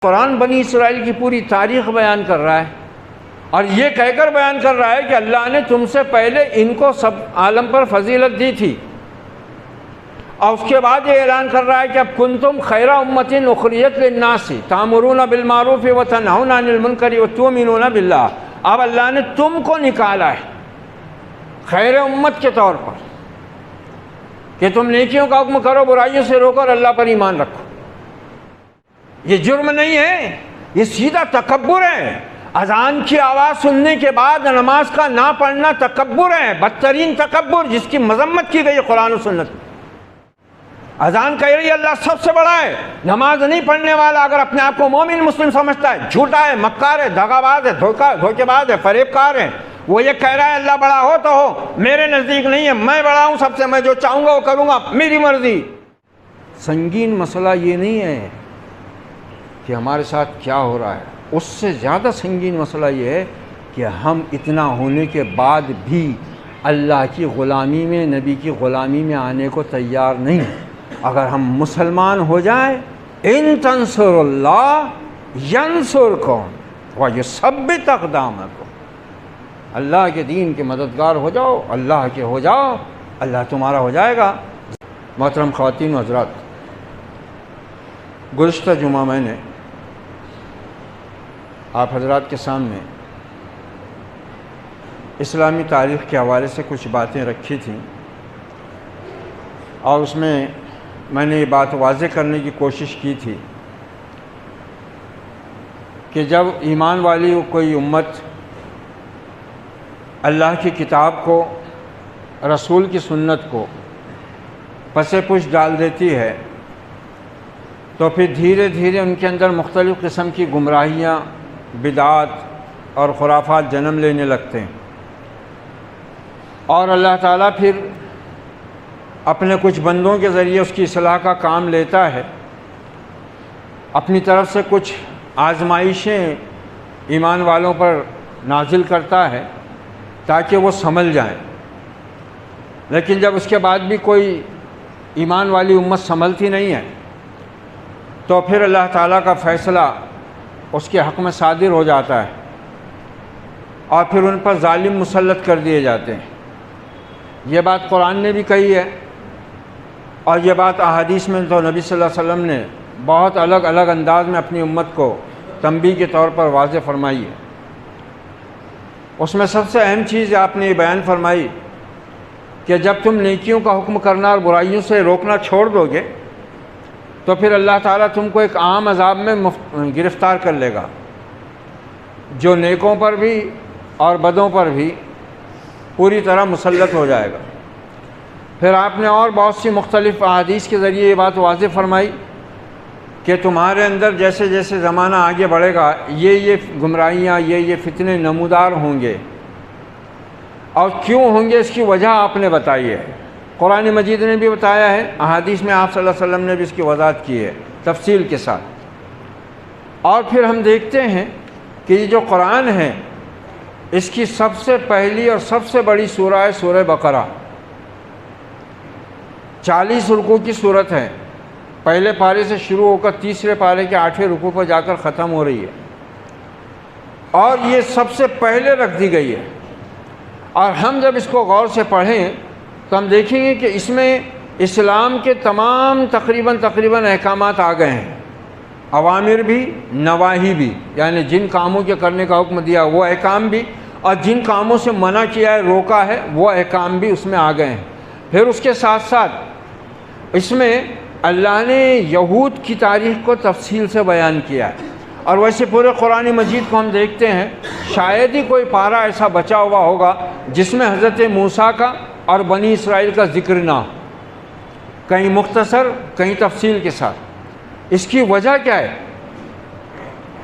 قرآن بنی اسرائیل کی پوری تاریخ بیان کر رہا ہے اور یہ کہہ کر بیان کر رہا ہے کہ اللہ نے تم سے پہلے ان کو سب عالم پر فضیلت دی تھی، اور اس کے بعد یہ اعلان کر رہا ہے کہ اب کنتم خیر امۃ اخرجت للناس تأمرون بالمعروف وتنہون عن المنکر وتؤمنون باللہ۔ اب اللہ نے تم کو نکالا ہے خیر امت کے طور پر کہ تم نیکیوں کا حکم کرو، برائیوں سے روکو اور اللہ پر ایمان رکھو۔ یہ جرم نہیں ہے، یہ سیدھا تکبر ہے۔ اذان کی آواز سننے کے بعد نماز کا نہ پڑھنا تکبر ہے، بدترین تکبر جس کی مذمت کی گئی ہے قرآن و سنت میں۔ اذان کہہ رہی ہے اللہ سب سے بڑا ہے، نماز نہیں پڑھنے والا اگر اپنے آپ کو مومن مسلم سمجھتا ہے، جھوٹا ہے، مکار ہے، دغا باز ہے، دھوکے باز ہے، فریب کار ہے۔ وہ یہ کہہ رہا ہے اللہ بڑا ہو تو ہو، میرے نزدیک نہیں ہے، میں بڑا ہوں سب سے، میں جو چاہوں گا وہ کروں گا، میری مرضی۔ سنگین مسئلہ یہ نہیں ہے کہ ہمارے ساتھ کیا ہو رہا ہے، اس سے زیادہ سنگین مسئلہ یہ ہے کہ ہم اتنا ہونے کے بعد بھی اللہ کی غلامی میں، نبی کی غلامی میں آنے کو تیار نہیں۔ اگر ہم مسلمان ہو جائیں، ان تنصر اللہ ینصرکم ویثبت اقدامکم، اللہ کے دین کے مددگار ہو جاؤ، اللہ کے ہو جاؤ، اللہ تمہارا ہو جائے گا۔ محترم خواتین و حضرات، گزشتہ جمعہ میں نے آپ حضرات کے سامنے اسلامی تاریخ کے حوالے سے کچھ باتیں رکھی تھیں، اور اس میں نے یہ بات واضح کرنے کی کوشش کی تھی کہ جب ایمان والی کوئی امت اللہ کی کتاب کو، رسول کی سنت کو پس پش ڈال دیتی ہے تو پھر دھیرے دھیرے ان کے اندر مختلف قسم کی گمراہیاں، بدعات اور خرافات جنم لینے لگتے ہیں، اور اللہ تعالیٰ پھر اپنے کچھ بندوں کے ذریعے اس کی اصلاح کا کام لیتا ہے، اپنی طرف سے کچھ آزمائشیں ایمان والوں پر نازل کرتا ہے تاکہ وہ سنبھل جائیں۔ لیکن جب اس کے بعد بھی کوئی ایمان والی امت سنبھلتی نہیں ہے تو پھر اللہ تعالیٰ کا فیصلہ اس کے حق میں صادر ہو جاتا ہے، اور پھر ان پر ظالم مسلط کر دیے جاتے ہیں۔ یہ بات قرآن نے بھی کہی ہے، اور یہ بات احادیث میں تو نبی صلی اللہ علیہ وسلم نے بہت الگ الگ انداز میں اپنی امت کو تنبیہ کے طور پر واضح فرمائی ہے۔ اس میں سب سے اہم چیز آپ نے یہ بیان فرمائی کہ جب تم نیکیوں کا حکم کرنا اور برائیوں سے روکنا چھوڑ دو گے تو پھر اللہ تعالیٰ تم کو ایک عام عذاب میں گرفتار کر لے گا، جو نیکوں پر بھی اور بدوں پر بھی پوری طرح مسلط ہو جائے گا۔ پھر آپ نے اور بہت سی مختلف احادیث کے ذریعے یہ بات واضح فرمائی کہ تمہارے اندر جیسے جیسے زمانہ آگے بڑھے گا یہ گمراہیاں، یہ فتنے نمودار ہوں گے، اور کیوں ہوں گے اس کی وجہ آپ نے بتائی ہے، قرآن مجید نے بھی بتایا ہے، احادیث میں آپ صلی اللہ علیہ وسلم نے بھی اس کی وضاحت کی ہے تفصیل کے ساتھ۔ اور پھر ہم دیکھتے ہیں کہ یہ جو قرآن ہے اس کی سب سے پہلی اور سب سے بڑی سورہ ہے سورہ بقرہ، 40 رکوع کی صورت ہے، پہلے پارے سے شروع ہو کر تیسرے پارے کے 8ویں رکوع پر جا کر ختم ہو رہی ہے، اور یہ سب سے پہلے رکھ دی گئی ہے۔ اور ہم جب اس کو غور سے پڑھیں تو ہم دیکھیں گے کہ اس میں اسلام کے تمام تقریباً احکامات آ گئے ہیں، اوامر بھی، نواہی بھی، یعنی جن کاموں کے کرنے کا حکم دیا وہ احکام بھی، اور جن کاموں سے منع کیا ہے، روکا ہے، وہ احکام بھی اس میں آ گئے ہیں۔ پھر اس کے ساتھ ساتھ اس میں اللہ نے یہود کی تاریخ کو تفصیل سے بیان کیا ہے، اور ویسے پورے قرآن مجید کو ہم دیکھتے ہیں شاید ہی کوئی پارہ ایسا بچا ہوا ہوگا جس میں حضرت موسیٰ کا اور بنی اسرائیل کا ذکر نہ ہو، کہیں مختصر کہیں تفصیل کے ساتھ۔ اس کی وجہ کیا ہے؟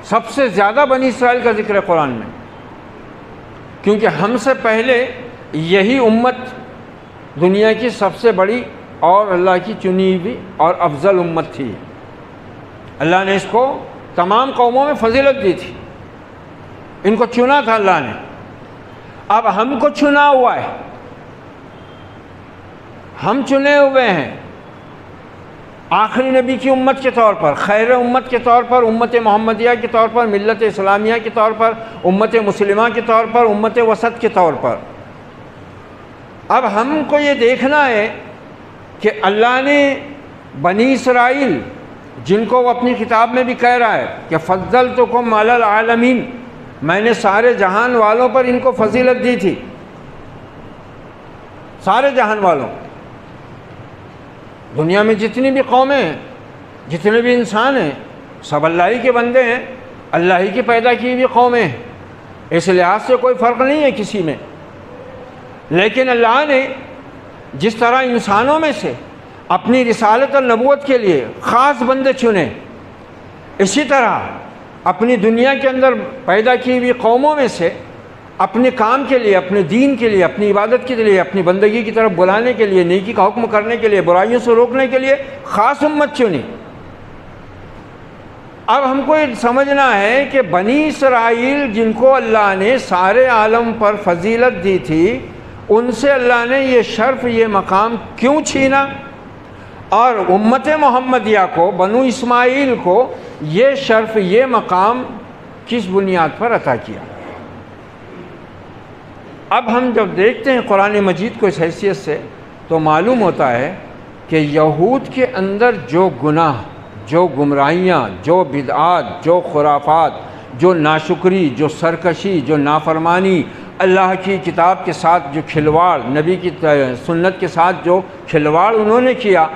سب سے زیادہ بنی اسرائیل کا ذکر ہے قرآن میں، کیونکہ ہم سے پہلے یہی امت دنیا کی سب سے بڑی اور اللہ کی چنی ہوئی اور افضل امت تھی۔ اللہ نے اس کو تمام قوموں میں فضیلت دی تھی، ان کو چنا تھا اللہ نے۔ اب ہم کو چنا ہوا ہے، ہم چنے ہوئے ہیں، آخری نبی کی امت کے طور پر، خیر امت کے طور پر، امت محمدیہ کے طور پر، ملت اسلامیہ کے طور پر، امت مسلمہ کے طور پر، امت وسط کے طور پر۔ اب ہم کو یہ دیکھنا ہے کہ اللہ نے بنی اسرائیل، جن کو وہ اپنی کتاب میں بھی کہہ رہا ہے کہ فضلتکم علی العالمین، میں نے سارے جہان والوں پر ان کو فضیلت دی تھی، سارے جہان والوں۔ دنیا میں جتنی بھی قومیں ہیں، جتنے بھی انسان ہیں، سب اللہ ہی کے بندے ہیں، اللہ ہی کی پیدا کی ہوئی قومیں ہیں، اس لحاظ سے کوئی فرق نہیں ہے کسی میں۔ لیکن اللہ نے جس طرح انسانوں میں سے اپنی رسالت اور نبوت کے لیے خاص بندے چنے، اسی طرح اپنی دنیا کے اندر پیدا کی ہوئی قوموں میں سے اپنے کام کے لیے، اپنے دین کے لیے، اپنی عبادت کے لیے، اپنی بندگی کی طرف بلانے کے لیے، نیکی کا حکم کرنے کے لیے، برائیوں سے روکنے کے لیے خاص امت چنی۔ اب ہم کو یہ سمجھنا ہے کہ بنی اسرائیل، جن کو اللہ نے سارے عالم پر فضیلت دی تھی، ان سے اللہ نے یہ شرف، یہ مقام کیوں چھینا، اور امت محمدیہ کو، بنو اسماعیل کو یہ شرف، یہ مقام کس بنیاد پر عطا کیا۔ اب ہم جب دیکھتے ہیں قرآن مجید کو اس حیثیت سے، تو معلوم ہوتا ہے کہ یہود کے اندر جو گناہ، جو گمراہیاں، جو بدعات، جو خرافات، جو ناشکری، جو سرکشی، جو نافرمانی، اللہ کی کتاب کے ساتھ جو کھلواڑ، نبی کی سنت کے ساتھ جو کھلواڑ انہوں نے کیا،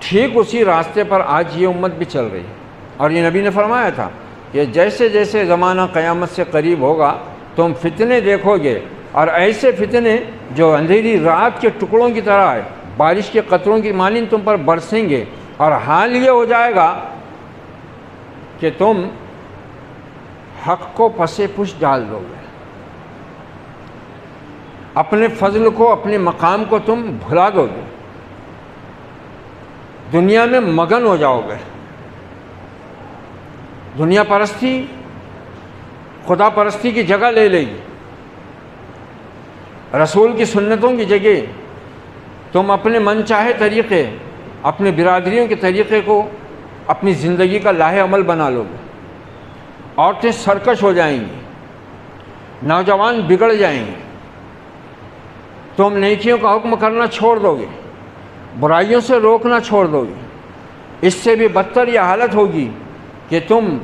ٹھیک اسی راستے پر آج یہ امت بھی چل رہی ہے۔ اور یہ نبی نے فرمایا تھا کہ جیسے جیسے زمانہ قیامت سے قریب ہوگا، تم فتنے دیکھو گے، اور ایسے فتنے جو اندھیری رات کے ٹکڑوں کی طرح ہے، بارش کے قطروں کی مانند تم پر برسیں گے، اور حال یہ ہو جائے گا کہ تم حق کو پس پش ڈال دو گے، اپنے فضل کو، اپنے مقام کو تم بھلا دو گے، دنیا میں مگن ہو جاؤ گے۔ دنیا پرستی خدا پرستی کی جگہ لے لے گی، رسول کی سنتوں کی جگہ تم اپنے من چاہے طریقے، اپنے برادریوں کے طریقے کو اپنی زندگی کا لاہ عمل بنا لو گے۔ عورتیں سرکش ہو جائیں گی، نوجوان بگڑ جائیں گے، تم نیکیوں کا حکم کرنا چھوڑ دو گے، برائیوں سے روکنا چھوڑ دو گے۔ اس سے بھی بدتر یہ حالت ہوگی کہ تم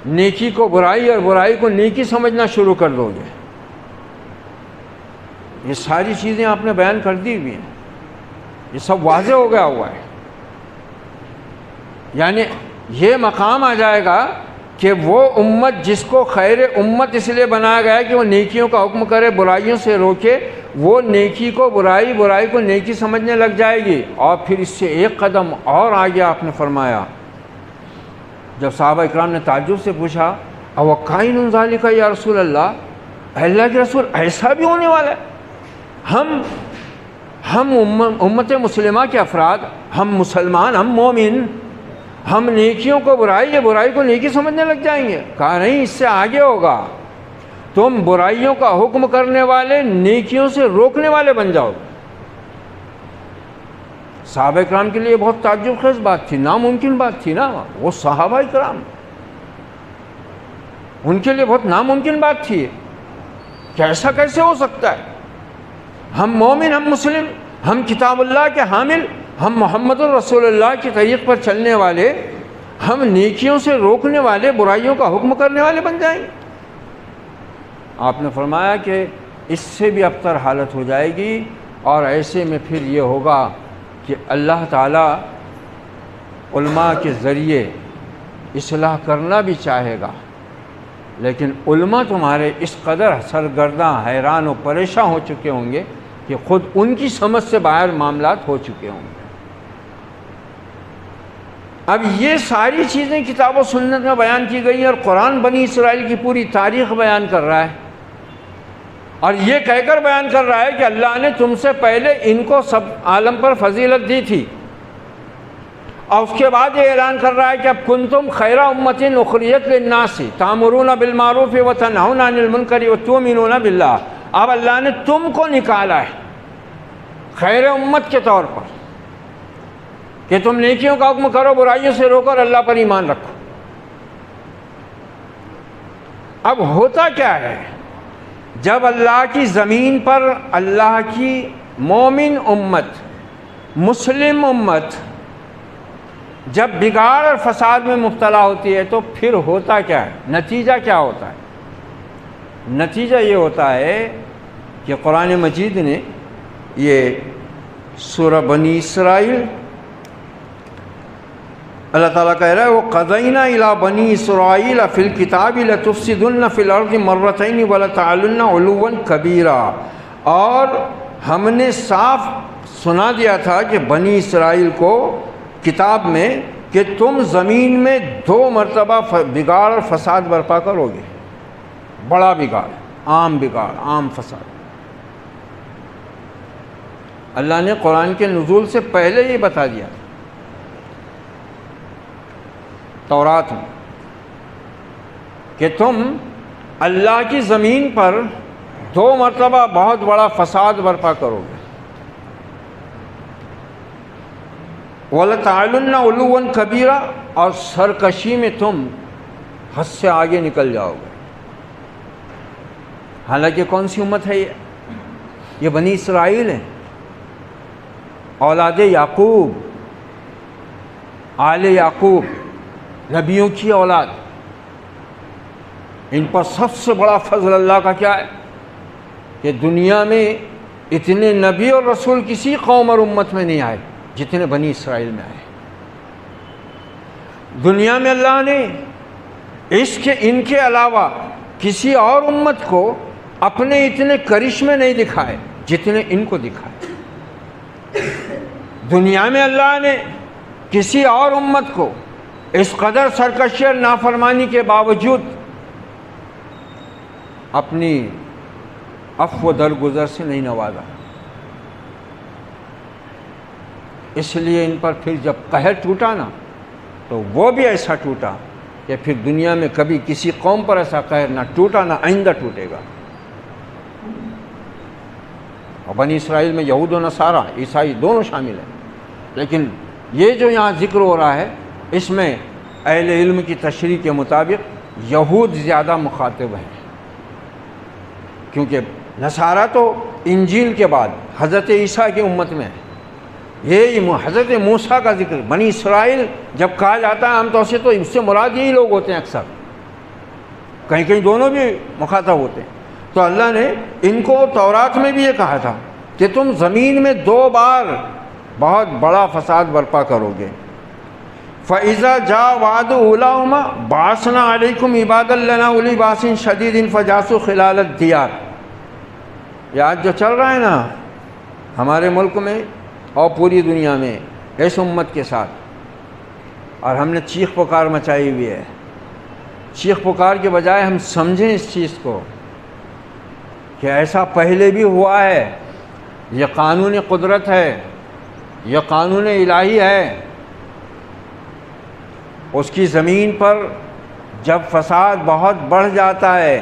نیکی کو برائی اور برائی کو نیکی سمجھنا شروع کر دو گے۔ یہ ساری چیزیں آپ نے بیان کر دی ہوئی ہیں، یہ سب واضح ہو گیا ہوا ہے۔ یعنی یہ مقام آ جائے گا کہ وہ امت جس کو خیر امت اس لیے بنایا گیا ہے کہ وہ نیکیوں کا حکم کرے، برائیوں سے روکے، وہ نیکی کو برائی، برائی کو نیکی سمجھنے لگ جائے گی۔ اور پھر اس سے ایک قدم اور آگے آپ نے فرمایا، جب صحابہ اکرام نے تعجب سے پوچھا اوقائن ذالک یا رسول اللہ، اے اللہ کے رسول ایسا بھی ہونے والا ہے؟ ہم امت مسلمہ کے افراد، ہم مسلمان، ہم مومن، ہم نیکیوں کو برائی یا برائی کو نیکی سمجھنے لگ جائیں گے؟ کہا نہیں، اس سے آگے ہوگا، تم برائیوں کا حکم کرنے والے، نیکیوں سے روکنے والے بن جاؤ گے۔ صحابہ اکرام کے لیے بہت تعجب خیز بات تھی، ناممکن بات تھی نا، وہ صحابہ اکرام، ان کے لیے بہت ناممکن بات تھی کہ ایسا کیسے ہو سکتا ہے؟ ہم مومن، ہم مسلم، ہم کتاب اللہ کے حامل، ہم محمد الرسول اللہ کے طریق پر چلنے والے، ہم نیکیوں سے روکنے والے، برائیوں کا حکم کرنے والے بن جائیں گے؟ آپ نے فرمایا کہ اس سے بھی ابتر حالت ہو جائے گی، اور ایسے میں پھر یہ ہوگا کہ اللہ تعالیٰ علماء کے ذریعے اصلاح کرنا بھی چاہے گا، لیکن علماء تمہارے اس قدر سرگرداں، حیران و پریشان ہو چکے ہوں گے کہ خود ان کی سمجھ سے باہر معاملات ہو چکے ہوں گے۔ اب یہ ساری چیزیں کتاب و سنت میں بیان کی گئی ہیں، اور قرآن بنی اسرائیل کی پوری تاریخ بیان کر رہا ہے، اور یہ کہہ کر بیان کر رہا ہے کہ اللہ نے تم سے پہلے ان کو سب عالم پر فضیلت دی تھی، اور اس کے بعد یہ اعلان کر رہا ہے کہ اب کنتم خیر امت اخرجت للناس تأمرون بالمعروف وتنہون عن المنکر وتؤمنون باللہ۔ اب اللہ نے تم کو نکالا ہے خیر امت کے طور پر، کہ تم نیکیوں کا حکم کرو، برائیوں سے روکو اور اللہ پر ایمان رکھو۔ اب ہوتا کیا ہے، جب اللہ کی زمین پر اللہ کی مومن امت، مسلم امت جب بگاڑ اور فساد میں مبتلا ہوتی ہے تو پھر ہوتا کیا ہے، نتیجہ کیا ہوتا ہے؟ نتیجہ یہ ہوتا ہے کہ قرآن مجید نے یہ سورہ بنی اسرائیل، اللہ تعالیٰ کہہ رہا ہے وَقَضَيْنَا إِلَىٰ بَنِي إِسْرَائِيلَ فِي الْكِتَابِ لَتُفْسِدُنَّ فِي الْأَرْضِ مَرَّتَيْنِ وَلَتَعْلُنَّ عُلُوًّا كَبِيرًا، اور ہم نے صاف سنا دیا تھا کہ بنی اسرائیل کو کتاب میں کہ تم زمین میں 2 مرتبہ بگاڑ اور فساد برپا کرو گے، بڑا بگاڑ، عام فساد۔ اللہ نے قرآن کے نزول سے پہلے یہ بتا دیا تھا تورات میں کہ تم اللہ کی زمین پر 2 مرتبہ بہت بڑا فساد برپا کرو گے، وَلَتَعْلُنَّ عُلُوًّا كَبِيرًا، اور سرکشی میں تم حد سے آگے نکل جاؤ گے۔ حالانکہ کون سی امت ہے یہ بنی اسرائیل ہے، اولاد یعقوب، آل یعقوب، نبیوں کی اولاد۔ ان پر سب سے بڑا فضل اللہ کا کیا ہے کہ دنیا میں اتنے نبی اور رسول کسی قوم اور امت میں نہیں آئے جتنے بنی اسرائیل میں آئے۔ دنیا میں اللہ نے ان کے علاوہ کسی اور امت کو اپنے اتنے کرشمے نہیں دکھائے جتنے ان کو دکھائے۔ دنیا میں اللہ نے کسی اور امت کو اس قدر سرکشی اور نافرمانی کے باوجود اپنی عفو و درگزر سے نہیں نوازا۔ اس لیے ان پر پھر جب قہر ٹوٹا نا تو وہ بھی ایسا ٹوٹا کہ پھر دنیا میں کبھی کسی قوم پر ایسا قہر نہ ٹوٹا نہ آئندہ ٹوٹے گا۔ اور بنی اسرائیل میں یہود و نصارہ، عیسائی دونوں شامل ہیں، لیکن یہ جو یہاں ذکر ہو رہا ہے اس میں اہل علم کی تشریح کے مطابق یہود زیادہ مخاطب ہیں، کیونکہ نصارہ تو انجیل کے بعد حضرت عیسیٰ کی امت میں ہے۔ یہ حضرت موسیٰ کا ذکر، بنی اسرائیل جب کہا جاتا ہے عام طور سے تو اس سے مراد یہی لوگ ہوتے ہیں، اکثر کہیں کہیں دونوں بھی مخاطب ہوتے ہیں۔ تو اللہ نے ان کو تورات میں بھی یہ کہا تھا کہ تم زمین میں 2 بار بہت بڑا فساد برپا کرو گے۔ فَإِذَا جَاءَ وَعْدُ أُولَاهُمَا بَعَثْنَا عَلَيْكُمْ عِبَادًا لَنَا أُولِي بَأْسٍ شَدِيدٍ فَجَاسُوا خِلَالَ الدِّيَارِ۔ یہ آج جو چل رہا ہے نا ہمارے ملک میں اور پوری دنیا میں اس امت کے ساتھ، اور ہم نے چیخ پکار مچائی ہوئی ہے۔ چیخ پکار کے بجائے ہم سمجھیں اس چیز کو کہ ایسا پہلے بھی ہوا ہے، یہ قانون قدرت ہے، یہ قانون الہی ہے۔ اس کی زمین پر جب فساد بہت بڑھ جاتا ہے،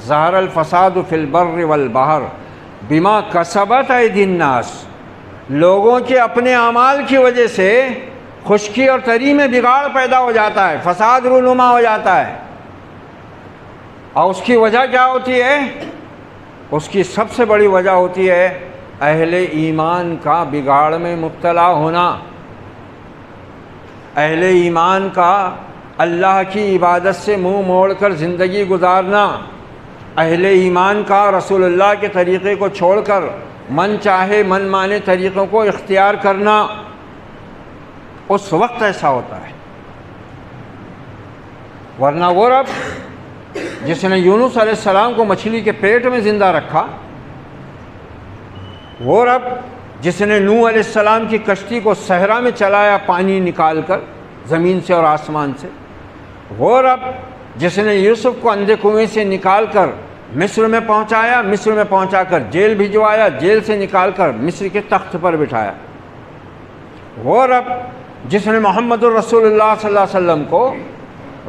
ظہر الفساد فی البر والبحر بما کسبت ایدی الناس، لوگوں کے اپنے اعمال کی وجہ سے خشکی اور تری میں بگاڑ پیدا ہو جاتا ہے، فساد رونما ہو جاتا ہے۔ اور اس کی وجہ کیا ہوتی ہے؟ اس کی سب سے بڑی وجہ ہوتی ہے اہل ایمان کا بگاڑ میں مبتلا ہونا، اہل ایمان کا اللہ کی عبادت سے منہ موڑ کر زندگی گزارنا، اہل ایمان کا رسول اللہ کے طریقے کو چھوڑ کر من چاہے من مانے طریقوں کو اختیار کرنا، اس وقت ایسا ہوتا ہے۔ ورنہ وہ رب جس نے یونس علیہ السلام کو مچھلی کے پیٹ میں زندہ رکھا، وہ رب جس نے نوح علیہ السلام کی کشتی کو صحرا میں چلایا پانی نکال کر زمین سے اور آسمان سے، وہ رب جس نے یوسف کو اندھے کنویں سے نکال کر مصر میں پہنچایا، مصر میں پہنچا کر جیل بھجوایا، جیل سے نکال کر مصر کے تخت پر بٹھایا، وہ رب جس نے محمد الرسول اللہ صلی اللہ علیہ وسلم کو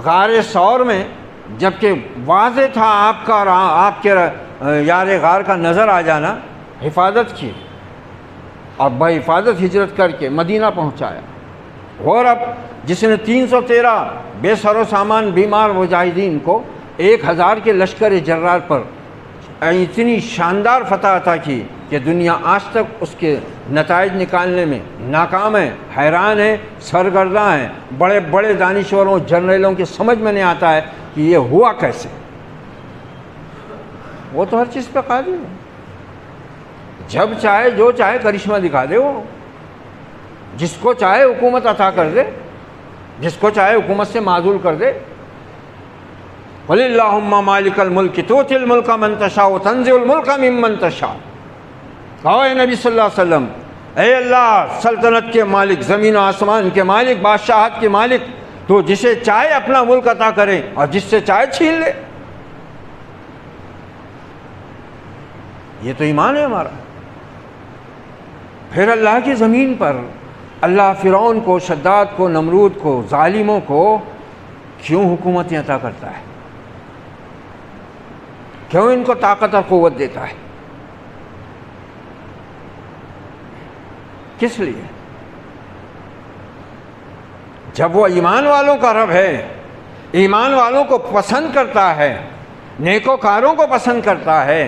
غار ثور میں جبکہ واضح تھا آپ کا اور آپ کے یار غار کا نظر آ جانا، حفاظت کی، اور بحفاظت ہجرت کر کے مدینہ پہنچایا. اور اب جس نے 313 بے سر و سامان بیمار مجاہدین کو 1000 کے لشکر جرار پر اتنی شاندار فتح عطا کی کہ دنیا آج تک اس کے نتائج نکالنے میں ناکام ہے، حیران ہے، سرگرداں ہے. بڑے بڑے دانشوروں جرنیلوں کے سمجھ میں نہیں آتا ہے کہ یہ ہوا کیسے. وہ تو ہر چیز پہ قادر ہے، جب چاہے جو چاہے کرشمہ دکھا دے. وہ جس کو چاہے حکومت عطا کر دے، جس کو چاہے حکومت سے معزول کر دے. قل اللہم مالک الملک تؤتی الملک من تشاء وتنزع الملک ممن تشاء. کہو اے نبی صلی اللہ علیہ وسلم، اے اللہ سلطنت کے مالک، زمین و آسمان کے مالک، بادشاہت کے مالک، تو جسے چاہے اپنا ملک عطا کرے اور جس سے چاہے چھین لے. یہ تو ایمان ہے ہمارا. پھر اللہ کی زمین پر اللہ فرعون کو، شداد کو، نمرود کو، ظالموں کو کیوں حکومتیں عطا کرتا ہے؟ کیوں ان کو طاقت اور قوت دیتا ہے؟ کس لیے؟ جب وہ ایمان والوں کا رب ہے، ایمان والوں کو پسند کرتا ہے، نیکوکاروں کو پسند کرتا ہے،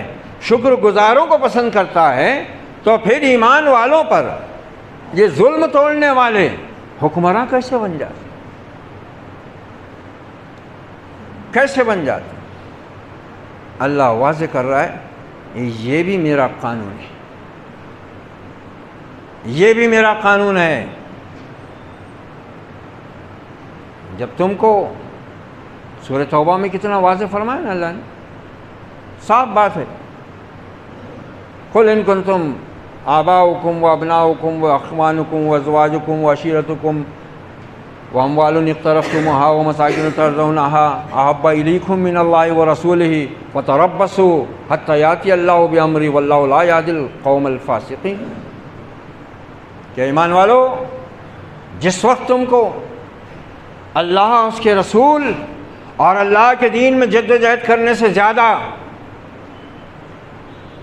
شکر گزاروں کو پسند کرتا ہے، تو پھر ایمان والوں پر یہ ظلم توڑنے والے حکمراں کیسے بن جاتے؟ کیسے بن جاتے؟ اللہ واضح کر رہا ہے یہ بھی میرا قانون ہے، یہ بھی میرا قانون ہے. جب تم کو سورہ توبہ میں کتنا واضح فرمایا نا اللہ نے، صاف بات ہے. قل ان کنتم آباؤکم و ابناؤکم و اخوانکم و ازواجکم و عشیرتکم و اموال اقترفتموها و مساکن ترضونها احب الیکم من اللہ و رسولہ فتربصوا حتی یاتی اللہ بامرہ واللہ لا یہدی القوم الفاسقین. کہ ایمان والو، جس وقت تم کو اللہ، اس کے رسول اور اللہ کے دین میں جد و جہد کرنے سے زیادہ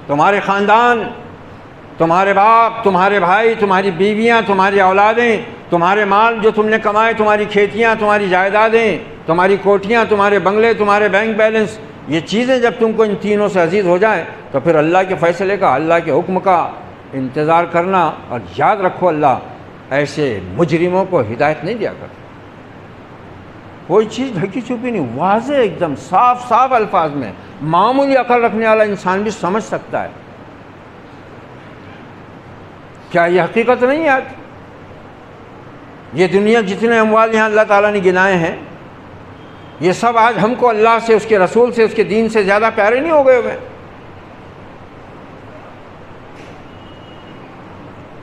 تمہارے خاندان، تمہارے باپ، تمہارے بھائی، تمہاری بیویاں، تمہاری اولادیں، تمہارے مال جو تم نے کمائے، تمہاری کھیتیاں، تمہاری جائیدادیں، تمہاری کوٹھیاں، تمہارے بنگلے، تمہارے بینک بیلنس، یہ چیزیں جب تم کو ان تینوں سے عزیز ہو جائیں تو پھر اللہ کے فیصلے کا، اللہ کے حکم کا انتظار کرنا. اور یاد رکھو اللہ ایسے مجرموں کو ہدایت نہیں دیا کرتا. کوئی چیز ڈھکی چھپی نہیں، واضح ایک دم صاف صاف الفاظ میں معمولی عقل رکھنے والا انسان بھی سمجھ سکتا ہے. کیا یہ حقیقت نہیں ہے؟ یہ دنیا جتنے اموال یہاں اللہ تعالیٰ نے گنائے ہیں، یہ سب آج ہم کو اللہ سے، اس کے رسول سے، اس کے دین سے زیادہ پیارے نہیں ہو گئے ہوئے؟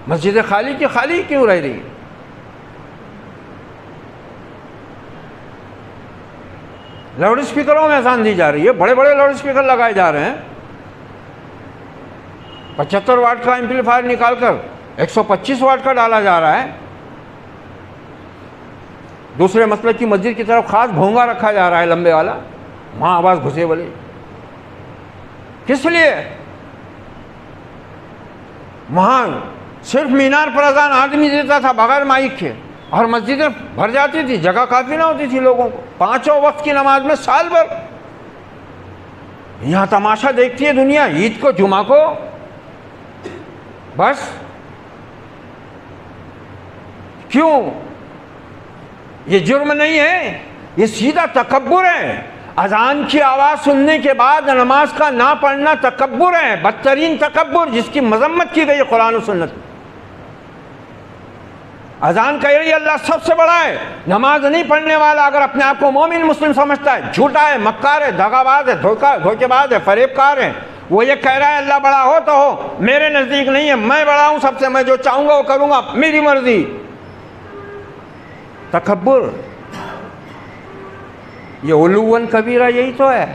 مسجد خالی کی خالی کیوں رہ رہی ہے؟ لاؤڈ اسپیکروں میں اذان دی جا رہی ہے، بڑے بڑے لاؤڈ اسپیکر لگائے جا رہے ہیں، 75 واٹ کا ایمپلیفائر نکال کر 125 واٹ کا ڈالا جا رہا ہے. دوسرے مسلک کی مسجد کی طرف خاص بھونگا رکھا جا رہا ہے لمبے والا، وہاں آواز گھسے بولے. کس لیے؟ وہاں صرف مینار پر اذان آدمی دیتا تھا بغیر مائک کے، اور مسجدیں بھر جاتی تھی، جگہ کافی نہ ہوتی تھی لوگوں کو. 5 وقت کی نماز میں سال بھر یہاں تماشا دیکھتی ہے دنیا، عید کو، جمعہ کو، بس. کیوں؟ یہ جرم نہیں ہے، یہ سیدھا تکبر ہے. اذان کی آواز سننے کے بعد نماز کا نہ پڑھنا تکبر ہے، بدترین تکبر، جس کی مذمت کی گئی قرآن و سنت میں. اذان کہہ رہی ہے اللہ سب سے بڑا ہے. نماز نہیں پڑھنے والا اگر اپنے آپ کو مومن مسلم سمجھتا ہے، جھوٹا ہے، مکار ہے، دھاگہ باز ہے، دھوکے باز ہے، فریب کار ہے. وہ یہ کہہ رہا ہے اللہ بڑا ہو تو ہو، میرے نزدیک نہیں ہے، میں بڑا ہوں سب سے، میں جو چاہوں گا وہ کروں گا، میری مرضی. تکبر، یہ علوًا کبیرہ، یہی تو ہے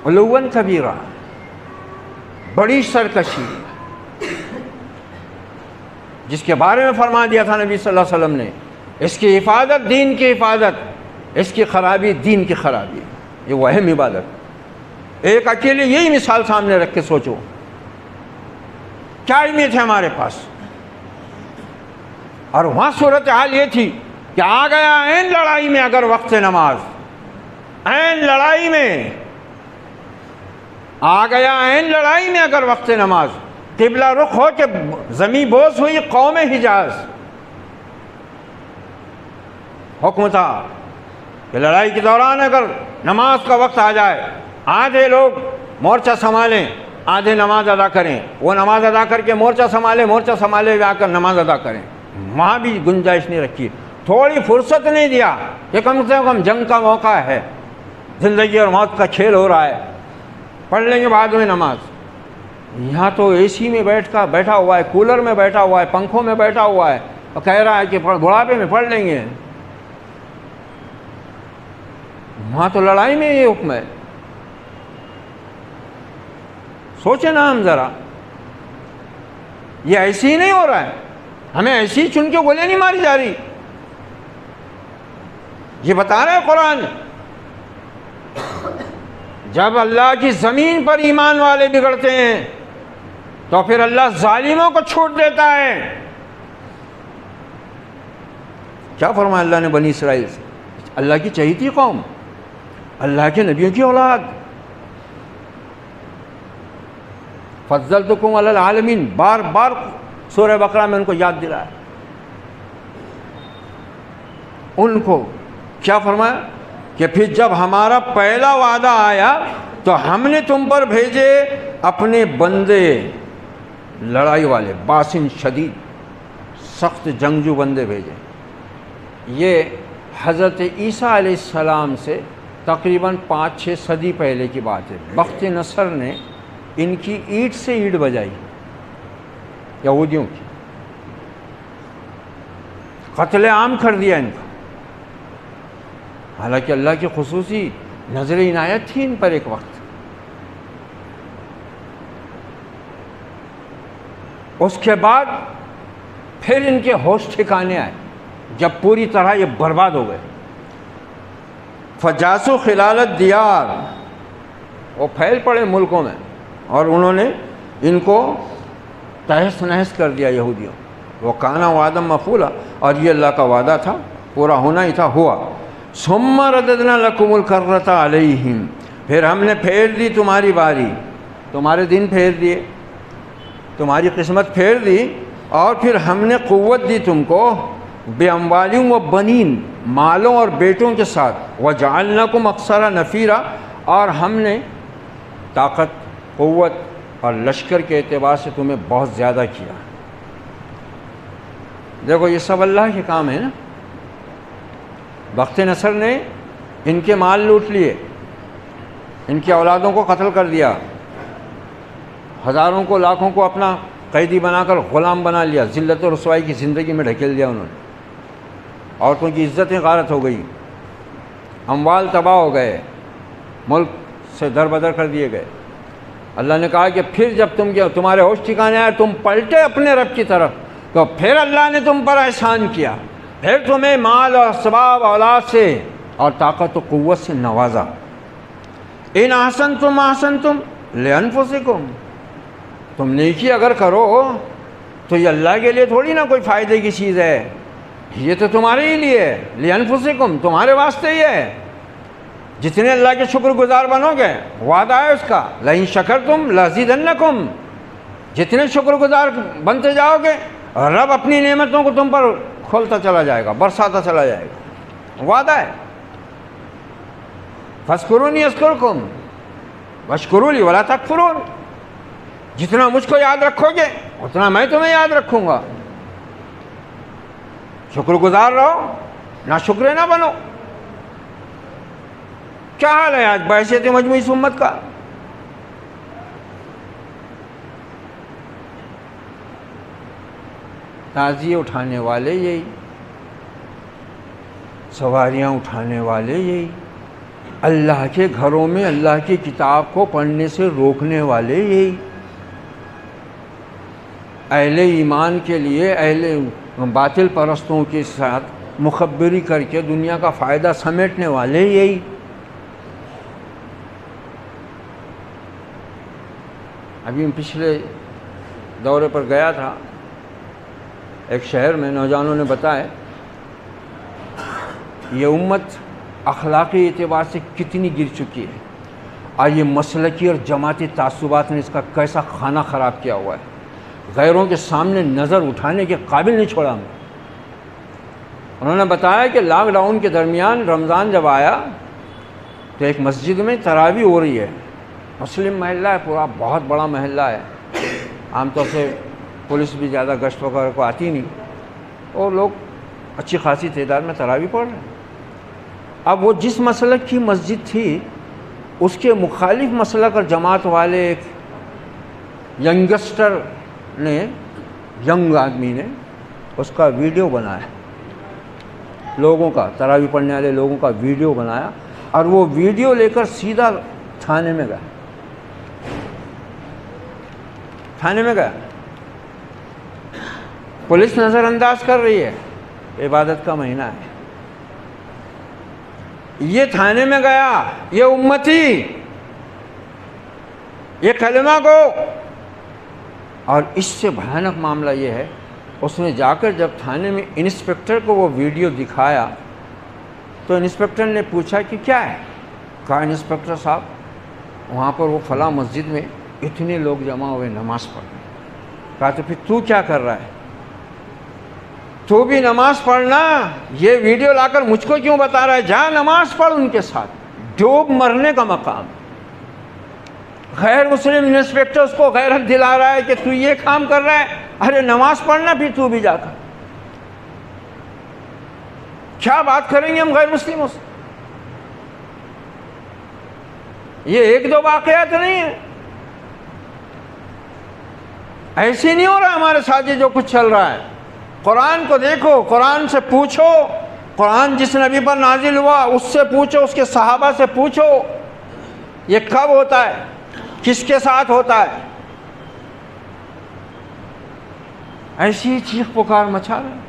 علوًا کبیرہ، بڑی سرکشی، جس کے بارے میں فرما دیا تھا نبی صلی اللہ علیہ وسلم نے، اس کی حفاظت دین کی حفاظت، اس کی خرابی دین کی خرابی. یہ وہ اہم عبادت. ایک اکیلے یہی مثال سامنے رکھ کے سوچو. کیا اہمیت ہے ہمارے پاس؟ اور وہاں صورتحال یہ تھی کہ آ گیا عین لڑائی میں اگر وقت نماز، عین لڑائی میں آ گیا، عین لڑائی میں اگر وقت نماز، قبلہ رخ ہو کہ زمین بوس ہوئی قوم حجاز، حکم تھا کہ لڑائی کے دوران اگر نماز کا وقت آ جائے، آدھے لوگ مورچہ سنبھالیں، آدھے نماز ادا کریں، وہ نماز ادا کر کے مورچہ سنبھالے جا کر نماز ادا کریں۔ وہاں بھی گنجائش نہیں رکھی، تھوڑی فرصت نہیں دیا کہ کم سے کم جنگ کا موقع ہے، زندگی اور موت کا کھیل ہو رہا ہے، پڑھ لیں گے بعد میں نماز۔ یہاں تو اے سی میں بیٹھا ہوا ہے، کولر میں بیٹھا ہوا ہے، پنکھوں میں بیٹھا ہوا ہے اور کہہ رہا ہے کہ بڑھاپے میں پڑھ لیں گے۔ وہاں تو لڑائی میں یہ حکم ہے۔ سوچیں نا ہم ذرا، یہ ایسے ہی نہیں ہو رہا ہے، ہمیں ایسی ہی چن کے گولیاں نہیں ماری جا رہی، یہ بتا رہے ہیں قرآن۔ جب اللہ کی زمین پر ایمان والے بگڑتے ہیں تو پھر اللہ ظالموں کو چھوٹ دیتا ہے۔ کیا فرمایا اللہ نے بنی اسرائیل سے؟ اللہ کی چہیتی قوم، اللہ کے نبیوں کی اولاد، فضلتکم علی العالمین، بار بار سورہ بقرہ میں ان کو یاد دلایا۔ ان کو کیا فرمایا کہ پھر جب ہمارا پہلا وعدہ آیا تو ہم نے تم پر بھیجے اپنے بندے لڑائی والے، باسن شدید، سخت جنگجو بندے بھیجے۔ یہ حضرت عیسیٰ علیہ السلام سے تقریباً 5-6 صدی پہلے کی بات ہے۔ بخت نصر نے ان کی اینٹ سے اینٹ بجائی، یہودیوں کی، قتل عام کر دیا ان کو۔ حالانکہ اللہ کی خصوصی نظر عنایت تھی ان پر ایک وقت۔ اس کے بعد پھر ان کے ہوش ٹھکانے آئے جب پوری طرح یہ برباد ہو گئے۔ فجاسو خلال الدیار، وہ پھیل پڑے ملکوں میں اور انہوں نے ان کو تہس نہس کر دیا یہودیوں۔ وہ کانا وعدہ مفعولا، اور یہ اللہ کا وعدہ تھا، پورا ہونا ہی تھا، ہوا۔ ثم رددنا لکم الکرۃ علیہم، پھر ہم نے پھیر دی تمہاری باری، تمہارے دن پھیر دیے، تمہاری قسمت پھیر دی، اور پھر ہم نے قوت دی تم کو باموالہم و بنین، مالوں اور بیٹوں کے ساتھ، وجعلناکم اکثر نفیرا، اور ہم نے طاقت، قوت اور لشکر کے اعتبار سے تمہیں بہت زیادہ کیا۔ دیکھو یہ سب اللہ کے کام ہے نا۔ بخت نصر نے ان کے مال لوٹ لیے، ان کی اولادوں کو قتل کر دیا، ہزاروں کو لاکھوں کو اپنا قیدی بنا کر غلام بنا لیا، ذلت و رسوائی کی زندگی میں ڈھکیل دیا انہوں نے، عورتوں کی عزتیں غارت ہو گئی، اموال تباہ ہو گئے، ملک سے در بدر کر دیے گئے۔ اللہ نے کہا کہ پھر جب تمہارے ہوش ٹھکانے آئے، تم پلٹے اپنے رب کی طرف، تو پھر اللہ نے تم پر احسان کیا، پھر تمہیں مال اور اسباب اولاد سے اور طاقت و قوت سے نوازا۔ ان احسنتم احسنتم لانفسکم، تم نیکی اگر کرو تو یہ اللہ کے لیے تھوڑی نا کوئی فائدے کی چیز ہے، یہ تو تمہارے ہی لیے ہے، لانفسکم، تمہارے واسطے ہی ہے۔ جتنے اللہ کے شکر گزار بنو گے، وعدہ ہے اس کا، لئن شکرتم لازیدنکم، جتنے شکر گزار بنتے جاؤ گے رب اپنی نعمتوں کو تم پر کھولتا چلا جائے گا، برساتا چلا جائے گا، وعدہ ہے۔ فاذکرونی اذکرکم واشکروا لی ولا تکفرون، جتنا مجھ کو یاد رکھو گے اتنا میں تمہیں یاد رکھوں گا، شکر گزار رہو، نا شکرے نہ بنو۔ کیا حال ہے آج بحیثیت مجموعی امت کا؟ تعزیے اٹھانے والے یہی، سواریاں اٹھانے والے یہی، اللہ کے گھروں میں اللہ کی کتاب کو پڑھنے سے روکنے والے یہی، اہل ایمان کے لیے اہل باطل پرستوں کے ساتھ مخبری کر کے دنیا کا فائدہ سمیٹنے والے یہی۔ ابھی پچھلے دورے پر گیا تھا ایک شہر میں، نوجوانوں نے بتایا یہ امت اخلاقی اعتبار سے کتنی گر چکی ہے، اور یہ مسلکی اور جماعتی تعصبات نے اس کا کیسا کھانا خراب کیا ہوا ہے، غیروں کے سامنے نظر اٹھانے کے قابل نہیں چھوڑا ہم۔ انہوں نے بتایا کہ لاک ڈاؤن کے درمیان رمضان جب آیا تو ایک مسجد میں تراویح ہو رہی ہے، مسلم محلہ ہے، پورا بہت بڑا محلہ ہے، عام طور سے پولیس بھی زیادہ گشت وغیرہ کو آتی نہیں، اور لوگ اچھی خاصی تعداد میں تراویح پڑھ رہے ہیں۔ اب وہ جس مسلک کی مسجد تھی اس کے مخالف مسلک اور جماعت والے ایک ینگسٹر نے، ینگ آدمی نے اس کا ویڈیو بنایا، لوگوں کا، تراویح پڑھنے والے لوگوں کا ویڈیو بنایا، اور وہ ویڈیو لے کر سیدھا تھانے میں گیا، تھانے میں گیا۔ پولیس نظر انداز کر رہی ہے، عبادت کا مہینہ ہے، یہ تھانے میں گیا، یہ امتی، یہ کلمہ کو، اور اس سے بھیانک معاملہ یہ ہے اس نے جا کر جب تھانے میں انسپکٹر کو وہ ویڈیو دکھایا تو انسپکٹر نے پوچھا کہ کیا ہے؟ کہا انسپکٹر صاحب وہاں پر وہ فلاں مسجد میں اتنے لوگ جمع ہوئے نماز پڑھنے۔ کہا تو پھر تو کیا کر رہا ہے؟ تو بھی نماز پڑھنا، یہ ویڈیو لا کر مجھ کو کیوں بتا رہا ہے؟ جا نماز پڑھ ان کے ساتھ، ڈوب مرنے کا مقام۔ غیر مسلم انسپکٹر اس کو غیرت دلا رہا ہے کہ تو یہ کام کر رہا ہے، ارے نماز پڑھنا پھر تو بھی جا کر۔ کیا بات کریں گے ہم غیر مسلموں سے؟ یہ ایک دو واقعات نہیں ہیں، ایسے نہیں ہو رہا ہمارے ساتھ یہ جو کچھ چل رہا ہے۔ قرآن کو دیکھو، قرآن سے پوچھو، قرآن جس نبی پر نازل ہوا اس سے پوچھو، اس کے صحابہ سے پوچھو یہ کب ہوتا ہے، کس کے ساتھ ہوتا ہے۔ ایسی ہی چیخ پکار مچا رہا ہے،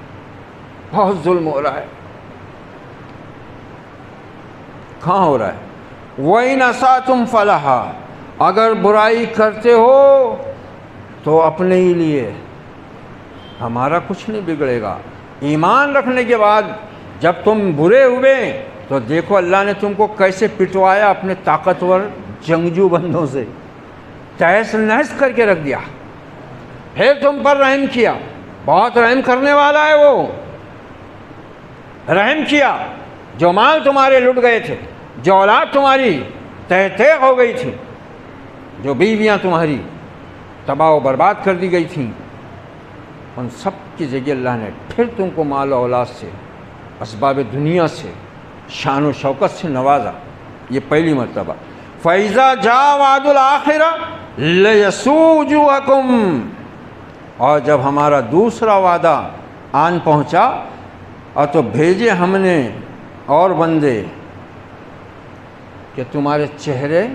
بہت ظلم ہو رہا ہے۔ کہاں ہو رہا ہے؟ وَإِنْ أَسَأْتُمْ فَلَهَا، اگر برائی کرتے ہو تو اپنے ہی لیے، ہمارا کچھ نہیں بگڑے گا۔ ایمان رکھنے کے بعد جب تم برے ہوئے تو دیکھو اللہ نے تم کو کیسے پٹوایا اپنے طاقتور جنگجو بندوں سے، تہس نہس کر کے رکھ دیا، پھر تم پر رحم کیا۔ بہت رحم کرنے والا ہے وہ، رحم کیا۔ جو مال تمہارے لٹ گئے تھے، جو اولاد تمہاری تہ تیغ ہو گئی تھی، جو بیویاں تمہاری تباہ و برباد کر دی گئی تھیں، ان سب کی جگہ اللہ نے پھر تم کو مال و اولاد سے، اسباب دنیا سے، شان و شوکت سے نوازا۔ یہ پہلی مرتبہ۔ فَإِذَا جَاءَ وَعْدُ الْآخِرَةِ لَيَسُوءُ وُجُوهَكُمْ، اور جب ہمارا دوسرا وعدہ آن پہنچا اور تو بھیجے ہم نے اور بندے کہ تمہارے چہرے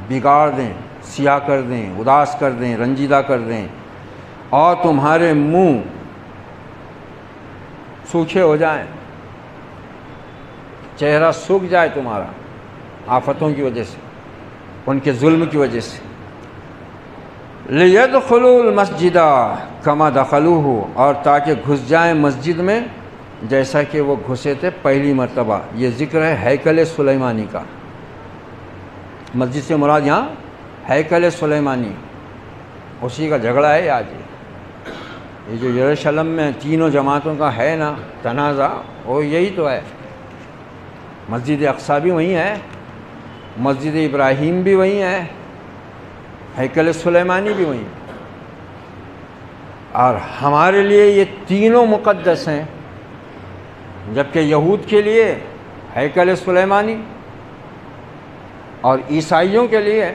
بگاڑ دیں، سیاہ کر دیں، اداس کر دیں، رنجیدہ کر دیں، اور تمہارے منہ سوکھے ہو جائیں، چہرہ سوکھ جائے تمہارا آفتوں کی وجہ سے، ان کے ظلم کی وجہ سے۔ لِيَدْخُلُوا الْمَسْجِدَ كَمَا دَخَلُوهُ، اور تاکہ گھس جائیں مسجد میں جیسا کہ وہ گھسے تھے پہلی مرتبہ۔ یہ ذکر ہے ہیکل سلیمانی کا۔ مسجد سے مراد یہاں ہیکل سلیمانی، اسی کا جھگڑا ہے آج۔ یہ جو یروشلم میں تینوں جماعتوں کا ہے نا تنازع، وہ یہی تو ہے۔ مسجد اقصیٰ بھی وہیں ہے، مسجد ابراہیم بھی وہیں ہے، ہیکل سلیمانی بھی وہیں، اور ہمارے لیے یہ تینوں مقدس ہیں، جبکہ یہود کے لیے ہیکل سلیمانی اور عیسائیوں کے لیے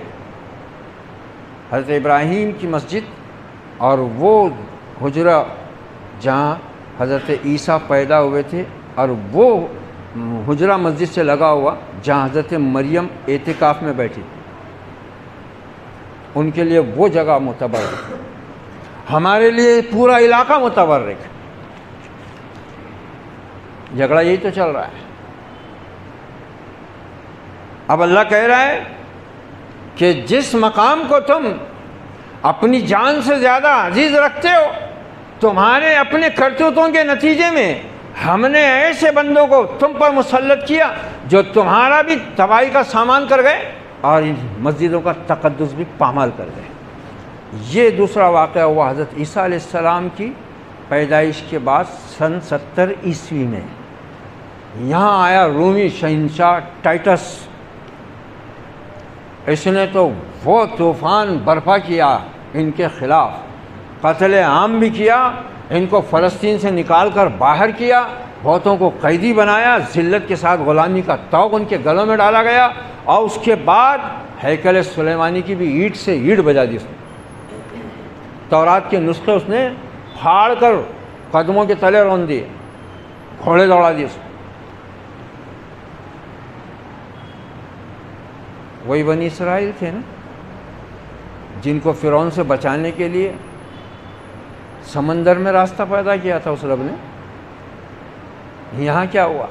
حضرت ابراہیم کی مسجد اور وہ حجرہ جہاں حضرت عیسیٰ پیدا ہوئے تھے، اور وہ حجرہ مسجد سے لگا ہوا جہاں حضرت مریم اعتکاف میں بیٹھی، ان کے لیے وہ جگہ متبرک، ہمارے لیے پورا علاقہ متبرک۔ جھگڑا یہی تو چل رہا ہے۔ اب اللہ کہہ رہا ہے کہ جس مقام کو تم اپنی جان سے زیادہ عزیز رکھتے ہو. تمہارے اپنے کرتوتوں کے نتیجے میں ہم نے ایسے بندوں کو تم پر مسلط کیا جو تمہارا بھی تباہی کا سامان کر گئے اور ان مسجدوں کا تقدس بھی پامال کر گئے. یہ دوسرا واقعہ ہوا حضرت عیسیٰ علیہ السلام کی پیدائش کے بعد سن 70 عیسوی میں. یہاں آیا رومی شہنشاہ ٹائٹس. اس نے تو وہ طوفان برپا کیا ان کے خلاف، قتل عام بھی کیا، ان کو فلسطین سے نکال کر باہر کیا، بہتوں کو قیدی بنایا، ذلت کے ساتھ غلامی کا طوق ان کے گلوں میں ڈالا گیا، اور اس کے بعد ہیکل سلیمانی کی بھی اینٹ سے اینٹ بجا دی اس نے. تورات کے نسخے اس نے پھاڑ کر قدموں کے تلے رون دیے، گھوڑے دوڑا دیے اس نے. وہی بنی اسرائیل تھے نا جن کو فرعون سے بچانے کے لیے سمندر میں راستہ پیدا کیا تھا اس رب نے. یہاں کیا ہوا؟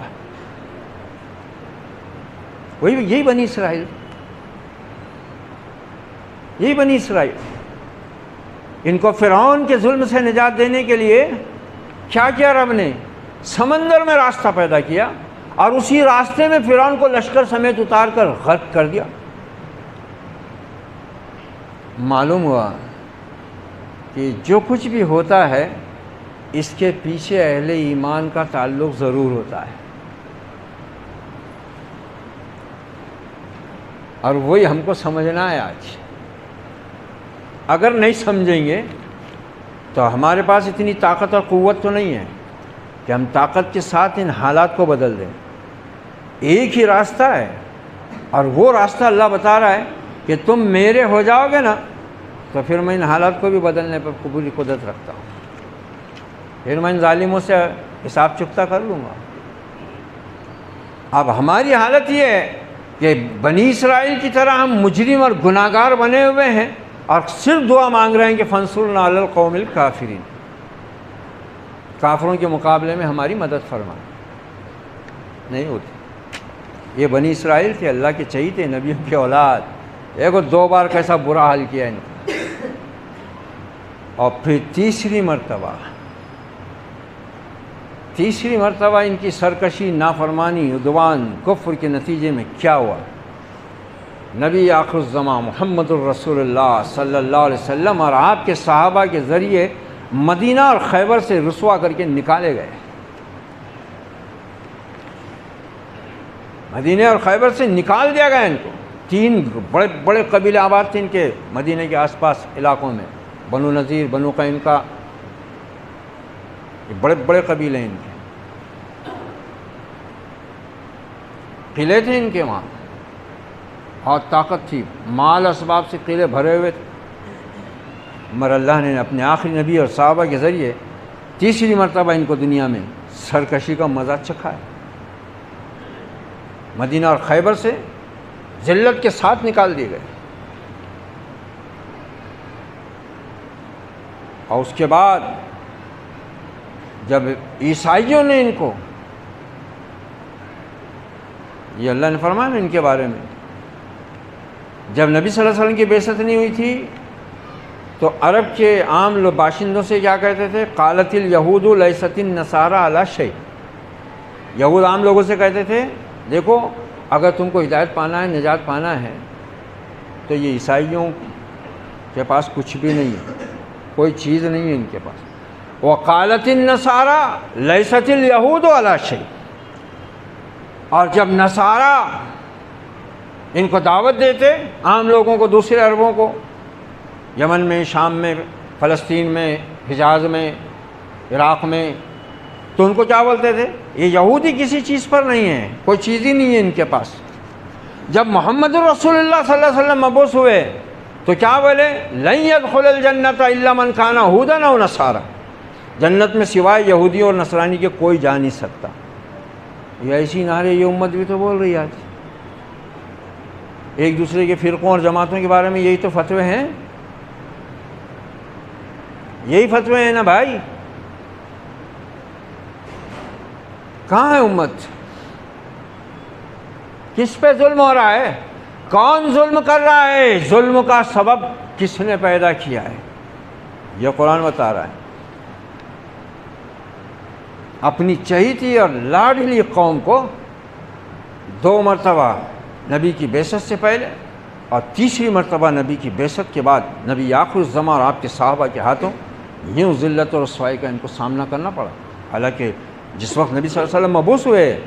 یہی بنی اسرائیل، یہی بنی اسرائیل. ان کو فرعون کے ظلم سے نجات دینے کے لیے کیا کیا رب نے؟ سمندر میں راستہ پیدا کیا اور اسی راستے میں فرعون کو لشکر سمیت اتار کر غرق کر دیا. معلوم ہوا کہ جو کچھ بھی ہوتا ہے اس کے پیچھے اہل ایمان کا تعلق ضرور ہوتا ہے، اور وہی ہم کو سمجھنا ہے. آج اگر نہیں سمجھیں گے تو ہمارے پاس اتنی طاقت اور قوت تو نہیں ہے کہ ہم طاقت کے ساتھ ان حالات کو بدل دیں. ایک ہی راستہ ہے، اور وہ راستہ اللہ بتا رہا ہے کہ تم میرے ہو جاؤ گے نا تو پھر میں ان حالات کو بھی بدلنے پر پوری قدرت رکھتا ہوں. پھر میں ان ظالموں سے حساب چکتا کر لوں گا. اب ہماری حالت یہ ہے کہ بنی اسرائیل کی طرح ہم مجرم اور گناہگار بنے ہوئے ہیں اور صرف دعا مانگ رہے ہیں کہ فانصرنا علی القوم الکافرین، کافروں کے مقابلے میں ہماری مدد فرما. نہیں ہوتی. یہ بنی اسرائیل تھے، اللہ کے چہیتے، نبیوں کی اولاد. ایک اور 2 بار کیسا برا حال کیا ان کو، اور پھر تیسری مرتبہ ان کی سرکشی، نافرمانی، عدوان، کفر کے نتیجے میں کیا ہوا؟ نبی آخر الزمان محمد الرسول اللہ صلی اللہ علیہ وسلم اور آپ کے صحابہ کے ذریعے مدینہ اور خیبر سے رسوا کر کے نکالے گئے. مدینہ اور خیبر سے نکال دیا گیا ان کو. 3 بڑے بڑے قبیلے آباد تھے ان کے مدینہ کے آس پاس علاقوں میں، بنو نذیر، بنو قینقاع، یہ بڑے بڑے قبیلے ان کے. قلعے تھے ان کے وہاں، بہت طاقت تھی، مال اسباب سے قلعے بھرے ہوئے تھے. مگر اللہ نے اپنے آخری نبی اور صحابہ کے ذریعے تیسری مرتبہ ان کو دنیا میں سرکشی کا مزہ چکھا ہے. مدینہ اور خیبر سے ذلت کے ساتھ نکال دیے گئے. اور اس کے بعد جب عیسائیوں نے ان کو، یہ اللہ نے فرمایا نا ان کے بارے میں، جب نبی صلی اللہ علیہ وسلم کی بعثت نہیں ہوئی تھی تو عرب کے عام باشندوں سے کیا کہتے تھے؟ قالت الیہود لیست النصارى علی شیء. یہود عام لوگوں سے کہتے تھے دیکھو اگر تم کو ہدایت پانا ہے، نجات پانا ہے تو یہ عیسائیوں کے پاس کچھ بھی نہیں ہے، کوئی چیز نہیں ہے ان کے پاس. وقالت النصارى لیست الیہود علی شیء. اور جب نصارہ ان کو دعوت دیتے، عام لوگوں کو، دوسرے عربوں کو، یمن میں، شام میں، فلسطین میں، حجاز میں، عراق میں، تو ان کو کیا بولتے تھے؟ یہ یہودی کسی چیز پر نہیں ہے، کوئی چیز ہی نہیں ہے ان کے پاس. جب محمد رسول اللہ صلی اللہ علیہ وسلم مبعوث ہوئے تو کیا بولے؟ لن يدخل الجنۃ الا من کان ہودا او نصارا. جنت میں سوائے یہودی اور نصرانی کے کوئی جا نہیں سکتا. یہ ایسی نعرے یہ امت بھی تو بول رہی ہے آج. ایک دوسرے کے فرقوں اور جماعتوں کے بارے میں یہی تو فتوے ہیں، یہی فتوے ہیں نا بھائی. کہاں ہے امت؟ کس پہ ظلم ہو رہا ہے؟ کون ظلم کر رہا ہے، ظلم کا سبب کس نے پیدا کیا ہے، یہ قرآن بتا رہا ہے۔ اپنی چہیتی اور لاڈلی قوم کو 2 مرتبہ نبی کی بعثت سے پہلے اور تیسری مرتبہ نبی کی بعثت کے بعد نبی آخر الزماں اور آپ کے صحابہ کے ہاتھوں یوں ذلت اور رسوائی کا ان کو سامنا کرنا پڑا۔ حالانکہ جس وقت نبی صلی اللہ علیہ وسلم مبعوث ہوئے،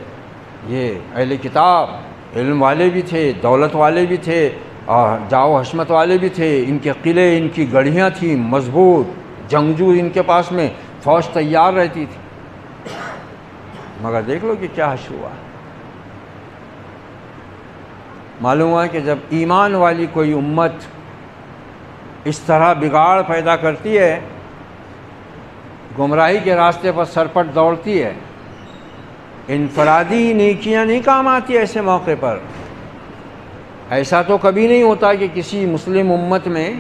یہ اہل کتاب علم والے بھی تھے، دولت والے بھی تھے اور جاؤ حشمت والے بھی تھے، ان کے قلعے، ان کی گڑھیاں تھیں مضبوط، جنگجو ان کے پاس میں فوج تیار رہتی تھی، مگر دیکھ لو کہ کیا حشر ہوا۔ معلوم ہوا کہ جب ایمان والی کوئی امت اس طرح بگاڑ پیدا کرتی ہے، گمراہی کے راستے پر سرپٹ دوڑتی ہے، انفرادی نیکیاں نہیں کام آتی ایسے موقع پر۔ ایسا تو کبھی نہیں ہوتا کہ کسی مسلم امت میں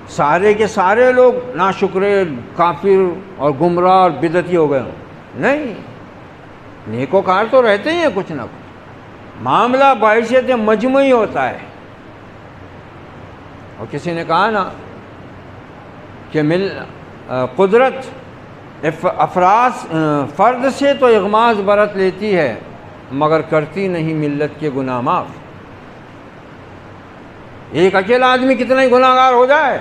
سارے کے سارے لوگ ناشکرے، کافر اور گمراہ اور بدعتی ہو گئے ہوں، نہیں، نیکوکار تو رہتے ہی ہیں کچھ نہ کچھ۔ معاملہ باعثیت مجموعی ہوتا ہے۔ اور کسی نے کہا نا کہ قدرت فرد سے تو اغماض برت لیتی ہے مگر کرتی نہیں ملت کے گناہ معاف۔ ایک اکیلا آدمی کتنا ہی گناہ گار ہو جائے،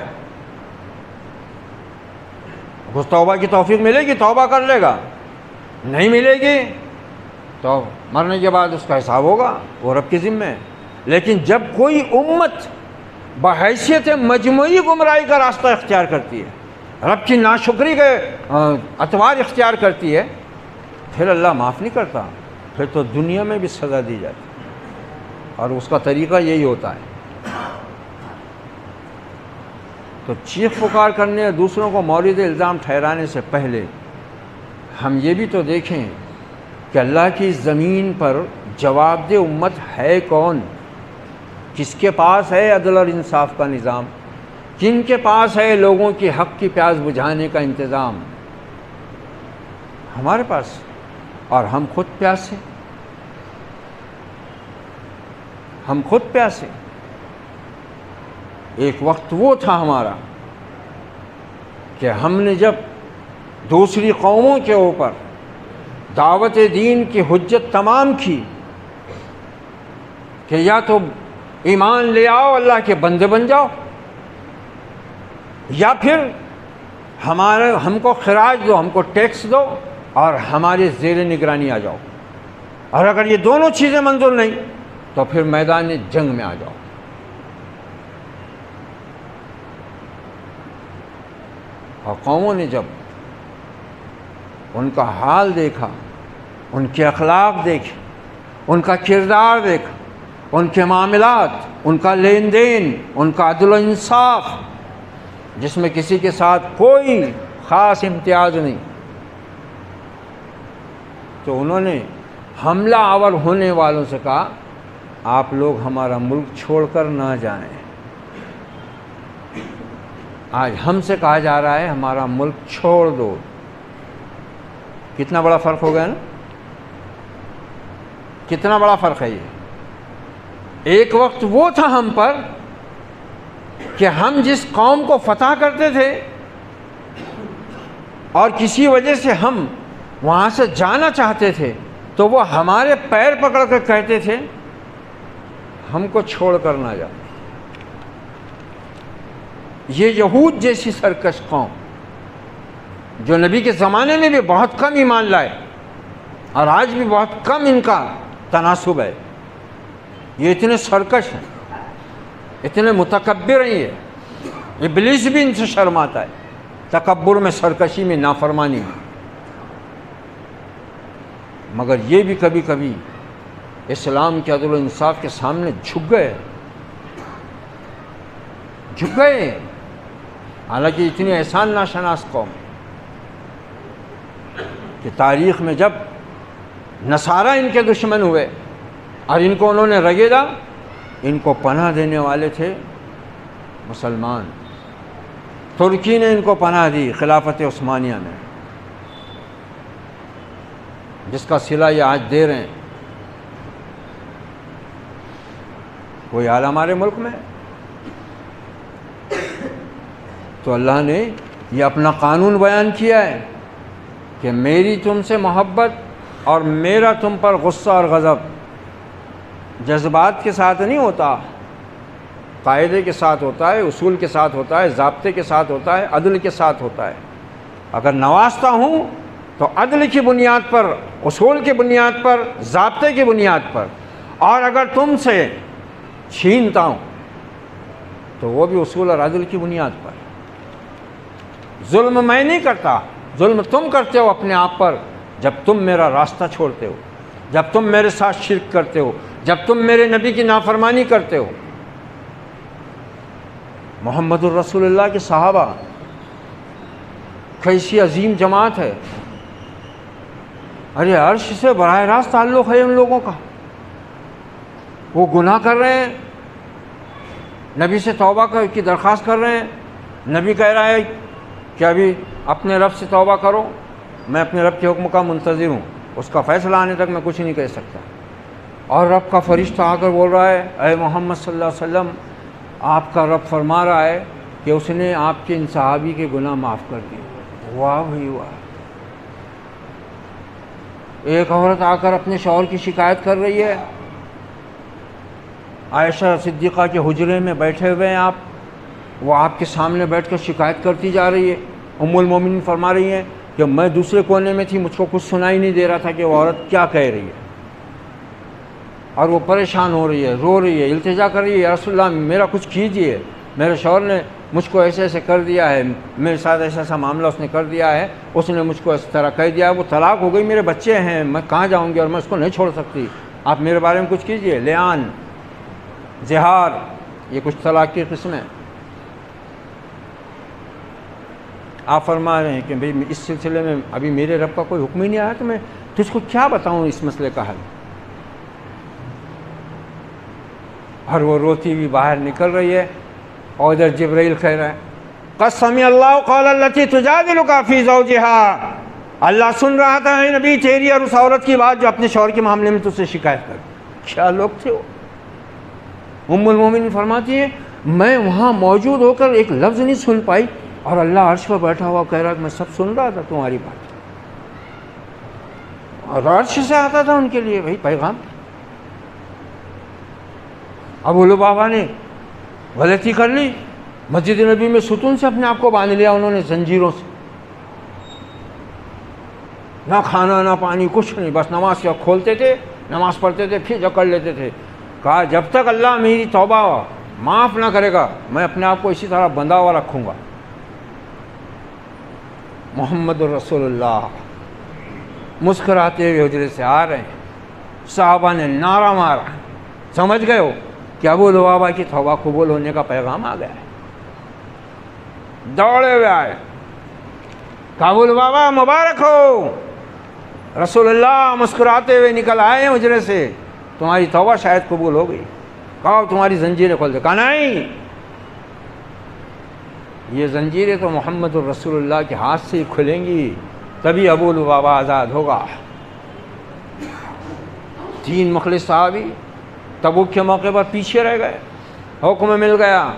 اس توبہ کی توفیق ملے گی توبہ کر لے گا، نہیں ملے گی تو مرنے کے بعد اس کا حساب ہوگا، وہ رب کے ذمہ ہے۔ لیکن جب کوئی امت بحیثیت مجموعی گمراہی کا راستہ اختیار کرتی ہے، رب کی ناشکری کے اطوار اختیار کرتی ہے، پھر اللہ معاف نہیں کرتا، پھر تو دنیا میں بھی سزا دی جاتی ہے، اور اس کا طریقہ یہی ہوتا ہے۔ تو چیخ پکار کرنے اور دوسروں کو مورد الزام ٹھہرانے سے پہلے ہم یہ بھی تو دیکھیں کہ اللہ کی زمین پر جواب دہ امت ہے کون، کس کے پاس ہے عدل اور انصاف کا نظام، کن کے پاس ہے لوگوں کی حق کی پیاس بجھانے کا انتظام؟ ہمارے پاس، اور ہم خود پیاسے، ہم خود پیاسے۔ ایک وقت وہ تھا ہمارا کہ ہم نے جب دوسری قوموں کے اوپر دعوت دین کی حجت تمام کی کہ یا تو ایمان لے آؤ اللہ کے بندے بن جاؤ، یا پھر ہم کو خراج دو، ہم کو ٹیکس دو اور ہمارے زیر نگرانی آ جاؤ، اور اگر یہ دونوں چیزیں منظور نہیں تو پھر میدان جنگ میں آ جاؤ۔ اور قوموں نے جب ان کا حال دیکھا، ان کے اخلاق دیکھے، ان کا کردار دیکھا، ان کے معاملات، ان کا لین دین، ان کا عدل و انصاف، جس میں کسی کے ساتھ کوئی خاص امتیاز نہیں، تو انہوں نے حملہ آور ہونے والوں سے کہا آپ لوگ ہمارا ملک چھوڑ کر نہ جائیں۔ آج ہم سے کہا جا رہا ہے ہمارا ملک چھوڑ دو۔ کتنا بڑا فرق ہو گیا نا، کتنا بڑا فرق ہے یہ۔ ایک وقت وہ تھا ہم پر کہ ہم جس قوم کو فتح کرتے تھے اور کسی وجہ سے ہم وہاں سے جانا چاہتے تھے تو وہ ہمارے پیر پکڑ کر کہتے تھے ہم کو چھوڑ کر نہ جا۔ یہ یہود جیسی سرکش قوم جو نبی کے زمانے میں بھی بہت کم ایمان لائے اور آج بھی بہت کم ان کا تناسب ہے، یہ اتنے سرکش ہیں، اتنے متکبر ہیں، یہ ابلیس بھی ان سے شرماتا ہے، تکبر میں، سرکشی میں، نافرمانی میں۔ مگر یہ بھی کبھی کبھی اسلام کے عدل و انصاف کے سامنے جھک گئے، حالانکہ اتنی احسان ناشناس قوم کہ تاریخ میں جب نصارہ ان کے دشمن ہوئے اور ان کو انہوں نے رگیدا، ان کو پناہ دینے والے تھے مسلمان۔ ترکی نے ان کو پناہ دی خلافت عثمانیہ میں، جس کا صلہ یہ آج دے رہے ہیں۔ کوئی حال ہمارے ملک میں؟ تو اللہ نے یہ اپنا قانون بیان کیا ہے کہ میری تم سے محبت اور میرا تم پر غصہ اور غضب جذبات کے ساتھ نہیں ہوتا، قاعدے کے ساتھ ہوتا ہے، اصول کے ساتھ ہوتا ہے، ضابطے کے ساتھ ہوتا ہے، عدل کے ساتھ ہوتا ہے۔ اگر نوازتا ہوں تو عدل کی بنیاد پر، اصول کی بنیاد پر، ضابطے کی بنیاد پر، اور اگر تم سے چھینتا ہوں تو وہ بھی اصول اور عدل کی بنیاد پر۔ ظلم میں نہیں کرتا، ظلم تم کرتے ہو اپنے آپ پر جب تم میرا راستہ چھوڑتے ہو، جب تم میرے ساتھ شرک کرتے ہو، جب تم میرے نبی کی نافرمانی کرتے ہو۔ محمد الرسول اللہ کے صحابہ کیسی عظیم جماعت ہے، ارے عرش سے براہ راست تعلق ہے ان لوگوں کا۔ وہ گناہ کر رہے ہیں، نبی سے توبہ کی درخواست کر رہے ہیں، نبی کہہ رہا ہے کہ ابھی اپنے رب سے توبہ کرو، میں اپنے رب کے حکم کا منتظر ہوں، اس کا فیصلہ آنے تک میں کچھ نہیں کہہ سکتا۔ اور رب کا فرشتہ آ کر بول رہا ہے، اے محمد صلی اللہ علیہ وسلم، آپ کا رب فرما رہا ہے کہ اس نے آپ کے ان صحابی کے گناہ معاف کر دیے۔ واہ بھائی واہ! ایک عورت آ کر اپنے شوہر کی شکایت کر رہی ہے، عائشہ صدیقہ کے حجرے میں بیٹھے ہوئے ہیں آپ، وہ آپ کے سامنے بیٹھ کر شکایت کرتی جا رہی ہے۔ ام المومنین فرما رہی ہیں کہ میں دوسرے کونے میں تھی، مجھ کو کچھ سنائی نہیں دے رہا تھا کہ وہ عورت کیا کہہ رہی ہے، اور وہ پریشان ہو رہی ہے، رو رہی ہے، التجا کر رہی ہے، یا رسول اللہ میرا کچھ کیجئے، میرے شوہر نے مجھ کو ایسے ایسے کر دیا ہے، میرے ساتھ ایسا ایسا معاملہ اس نے کر دیا ہے، اس نے مجھ کو اس طرح کہہ دیا، وہ طلاق ہو گئی، میرے بچے ہیں، میں کہاں جاؤں گی اور میں اس کو نہیں چھوڑ سکتی، آپ میرے بارے میں کچھ کیجئے۔ لیان، زہار، یہ کچھ طلاق کی قسمیں۔ آپ فرما رہے ہیں کہ بھئی اس سلسلے میں ابھی میرے رب کا کوئی حکم ہی نہیں آیا، تو میں تجھ کو کیا بتاؤں اس مسئلے کا حل۔ اور وہ روتی ہوئی باہر نکل رہی ہے، اور ادھر جبرائیل کہہ رہا ہے، قد سمع اللہ قول التی تجادلک فی زوجہا، اللہ سن رہا تھا اے نبی تیری اور اس عورت کی بات جو اپنے شوہر کے معاملے میں تجھ سے شکایت کر۔ کیا لوگ تھے وہ! ام المومنین فرماتی ہے میں وہاں موجود ہو کر ایک لفظ نہیں سن پائی، اور اللہ عرش پر بیٹھا ہوا کہہ رہا کہ میں سب سن رہا تھا تمہاری بات، اور عرش سے آتا تھا ان کے لیے بھائی پیغام۔ ابو لبابہ نے غلطی کر لی، مسجد نبی میں ستون سے اپنے آپ کو باندھ لیا انہوں نے، زنجیروں سے، نہ کھانا نہ پانی کچھ نہیں، بس نماز کیا کھولتے تھے، نماز پڑھتے تھے، پھر جکڑ لیتے تھے۔ کہا جب تک اللہ میری توبہ معاف نہ کرے گا میں اپنے آپ کو اسی طرح بندھا ہوا رکھوں گا۔ محمد الرسول اللہ مسکراتے ہوئے حجرے سے آ رہے ہیں، صحابہ نے نعرہ مارا، سمجھ گئے ہو کہ ابو لبابہ کی توبہ قبول ہونے کا پیغام آ گیا ہے۔ دوڑے ہوئے آئے، کہا ابو لبابہ مبارک ہو، رسول اللہ مسکراتے ہوئے نکل آئے ہیں حجرے سے، تمہاری توبہ شاید قبول ہو گئی، کہا تمہاری زنجیریں کھول دے۔ کہا نہیں، یہ زنجیریں تو محمد الرسول اللہ کے ہاتھ سے ہی کھلیں گی، تبھی ابو لبابہ آزاد ہوگا۔ 3 مخلص صحابی تبوک کے موقع پر پیچھے رہ گئے، حکم مل گیا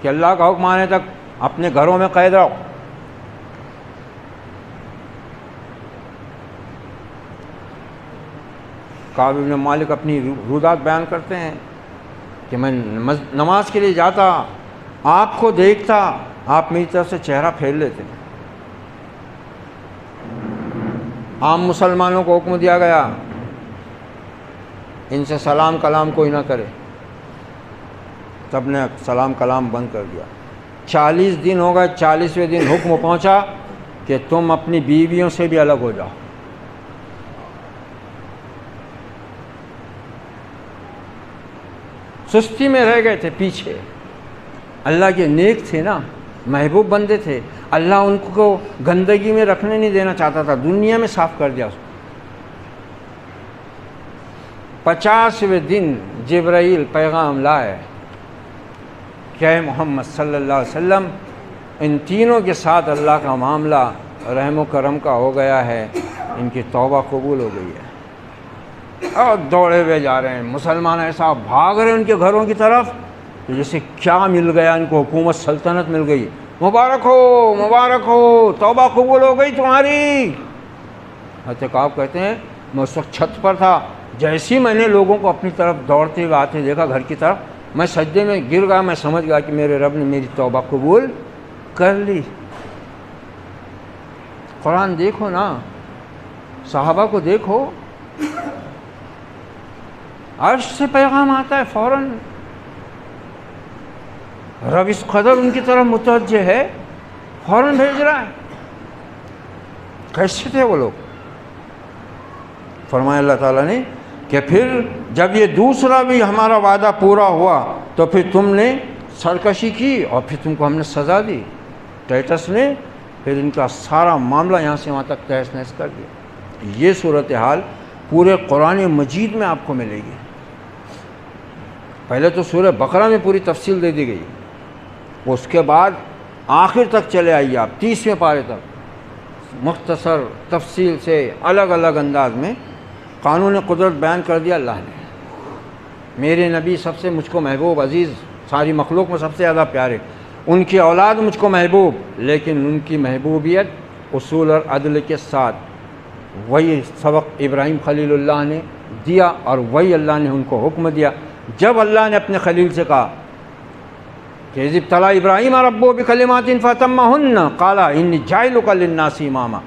کہ اللہ کا حکم آنے تک اپنے گھروں میں قید رہو۔ کعب بن مالک اپنی رودات بیان کرتے ہیں کہ میں نماز کے لیے جاتا، آپ کو دیکھتا، آپ میری طرف سے چہرہ پھیر لیتے۔ عام مسلمانوں کو حکم دیا گیا ان سے سلام کلام کوئی نہ کرے، سب نے سلام کلام بند کر دیا۔ 40 دن ہو گئے، 40ویں دن حکم پہنچا کہ تم اپنی بیویوں سے بھی الگ ہو جاؤ۔ سستی میں رہ گئے تھے پیچھے، اللہ کے نیک تھے نا، محبوب بندے تھے، اللہ ان کو گندگی میں رکھنے نہیں دینا چاہتا تھا، دنیا میں صاف کر دیا اس کو۔ 50ویں دن جبرائیل پیغام لائے کہ اے محمد صلی اللہ علیہ وسلم، ان تینوں کے ساتھ اللہ کا معاملہ رحم و کرم کا ہو گیا ہے، ان کی توبہ قبول ہو گئی ہے۔ اور دوڑے ہوئے جا رہے ہیں، مسلمان ایسا بھاگ رہے ہیں ان کے گھروں کی طرف تو جیسے کیا مل گیا ان کو، حکومت سلطنت مل گئی، مبارک ہو مبارک ہو، توبہ قبول ہو گئی تمہاری۔ حضرت کعب کہتے ہیں میں اس وقت چھت پر تھا، جیسے ہی میں نے لوگوں کو اپنی طرف دوڑتے ہوئے آتے دیکھا گھر کی طرف، میں سجدے میں گر گیا، میں سمجھ گیا کہ میرے رب نے میری توبہ قبول کر لی۔ قرآن دیکھو نا، صحابہ کو دیکھو، عرش سے پیغام آتا ہے فوراً، رب اس قدر ان کی طرف متوجہ ہے، فوراً بھیج رہا ہے۔ کیسے تھے وہ لوگ؟ فرمایا اللہ تعالیٰ نے کہ پھر جب یہ دوسرا بھی ہمارا وعدہ پورا ہوا تو پھر تم نے سرکشی کی اور پھر تم کو ہم نے سزا دی۔ ٹائٹس نے پھر ان کا سارا معاملہ یہاں سے وہاں تک تہس نہس کر دیا۔ یہ صورتحال پورے قرآن مجید میں آپ کو ملے گی۔ پہلے تو سورہ بقرہ میں پوری تفصیل دے دی گئی، اس کے بعد آخر تک چلے آئیے آپ 30ویں پارے تک، مختصر تفصیل سے الگ الگ انداز میں قانون قدرت بیان کر دیا اللہ نے۔ میرے نبی سب سے مجھ کو محبوب، عزیز، ساری مخلوق میں سب سے زیادہ پیارے، ان کی اولاد مجھ کو محبوب، لیکن ان کی محبوبیت اصول اور عدل کے ساتھ۔ وہی سبق ابراہیم خلیل اللہ نے دیا اور وہی اللہ نے ان کو حکم دیا۔ جب اللہ نے اپنے خلیل سے کہا کہ اذ ابتلی ابراہیم ربہ بکلمات فاتمہن قال انی جاعلک للناس اماما،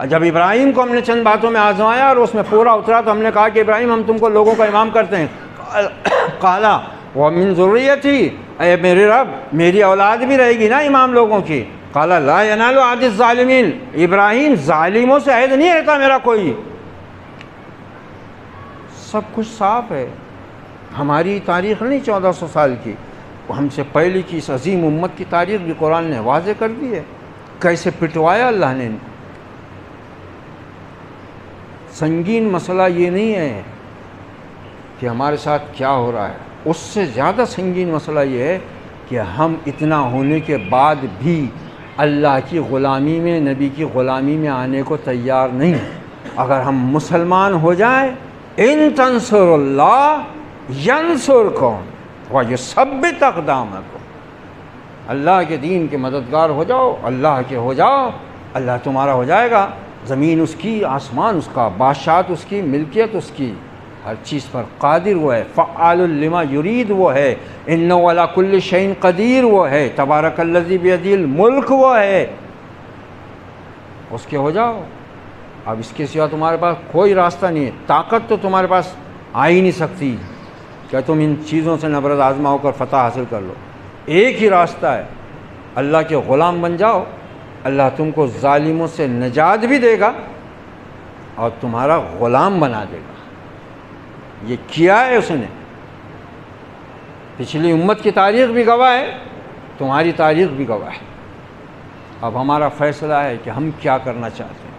جب ابراہیم کو ہم نے چند باتوں میں آزمایا اور اس میں پورا اترا تو ہم نے کہا کہ ابراہیم ہم تم کو لوگوں کا امام کرتے ہیں۔ قال ومن ذریتی، اے میرے رب میری اولاد بھی رہے گی نا امام لوگوں کی۔ قال لا ینال عہد الظالمین، ابراہیم ظالموں سے عہد نہیں رہتا میرا کوئی۔ سب کچھ صاف ہے، ہماری تاریخ نہیں 1400 سال کی، ہم سے پہلے کی اس عظیم امت کی تاریخ بھی قرآن نے واضح کر دی ہے، کیسے پٹوایا اللہ نے ان کو۔ سنگین مسئلہ یہ نہیں ہے کہ ہمارے ساتھ کیا ہو رہا ہے، اس سے زیادہ سنگین مسئلہ یہ ہے کہ ہم اتنا ہونے کے بعد بھی اللہ کی غلامی میں، نبی کی غلامی میں آنے کو تیار نہیں۔ اگر ہم مسلمان ہو جائیں، ان تنصر اللہ ینصرکم ویثبت اقدامکم، اللہ کے دین کے مددگار ہو جاؤ، اللہ کے ہو جاؤ، اللہ تمہارا ہو جائے گا۔ زمین اس کی، آسمان اس کا، بادشاہت اس کی، ملکیت اس کی، ہر چیز پر قادر وہ ہے، فعال لما یرید وہ ہے، انہ علی کل شیء قدیر وہ ہے، تبارک الذی بیدہ الملک وہ ہے۔ اس کے ہو جاؤ، اب اس کے سوا تمہارے پاس کوئی راستہ نہیں ہے، طاقت تو تمہارے پاس آ ہی نہیں سکتی کہ تم ان چیزوں سے نبرد آزما ہو کر فتح حاصل کر لو۔ ایک ہی راستہ ہے، اللہ کے غلام بن جاؤ، اللہ تم کو ظالموں سے نجات بھی دے گا اور تمہارا غلام بنا دے گا۔ یہ کیا ہے اس نے، پچھلی امت کی تاریخ بھی گواہ ہے، تمہاری تاریخ بھی گواہ ہے۔ اب ہمارا فیصلہ ہے کہ ہم کیا کرنا چاہتے ہیں،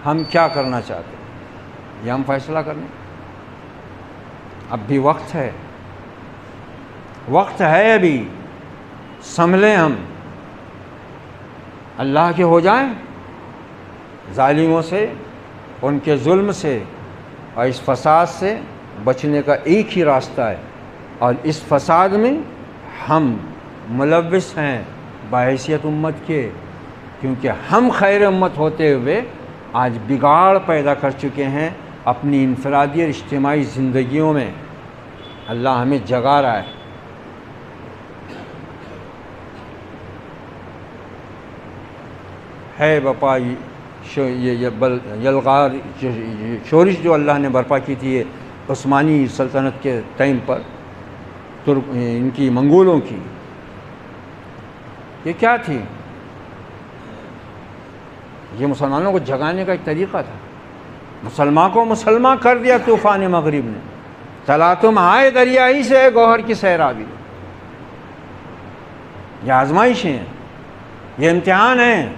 ہم کیا کرنا چاہتے ہیں، یہ ہم فیصلہ کریں۔ اب بھی وقت ہے، وقت ہے، ابھی سنبھلیں ہم، اللہ کے ہو جائیں، ظالموں سے، ان کے ظلم سے اور اس فساد سے بچنے کا ایک ہی راستہ ہے، اور اس فساد میں ہم ملوث ہیں بحیثیت امت کے، کیونکہ ہم خیر امت ہوتے ہوئے آج بگاڑ پیدا کر چکے ہیں اپنی انفرادی اور اجتماعی زندگیوں میں۔ اللہ ہمیں جگا رہا ہے۔ ہے بپا یلغار شورش جو اللہ نے برپا کی تھی عثمانی سلطنت کے ٹائم پر، ان کی منگولوں کی، یہ کیا تھی؟ یہ مسلمانوں کو جگانے کا ایک طریقہ تھا۔ مسلمان کو مسلمان کر دیا طوفان مغرب نے، چلا تم آئے دریا ہی سے گوہر کی سیرابی۔ یہ آزمائشیں ہیں، یہ امتحان ہیں،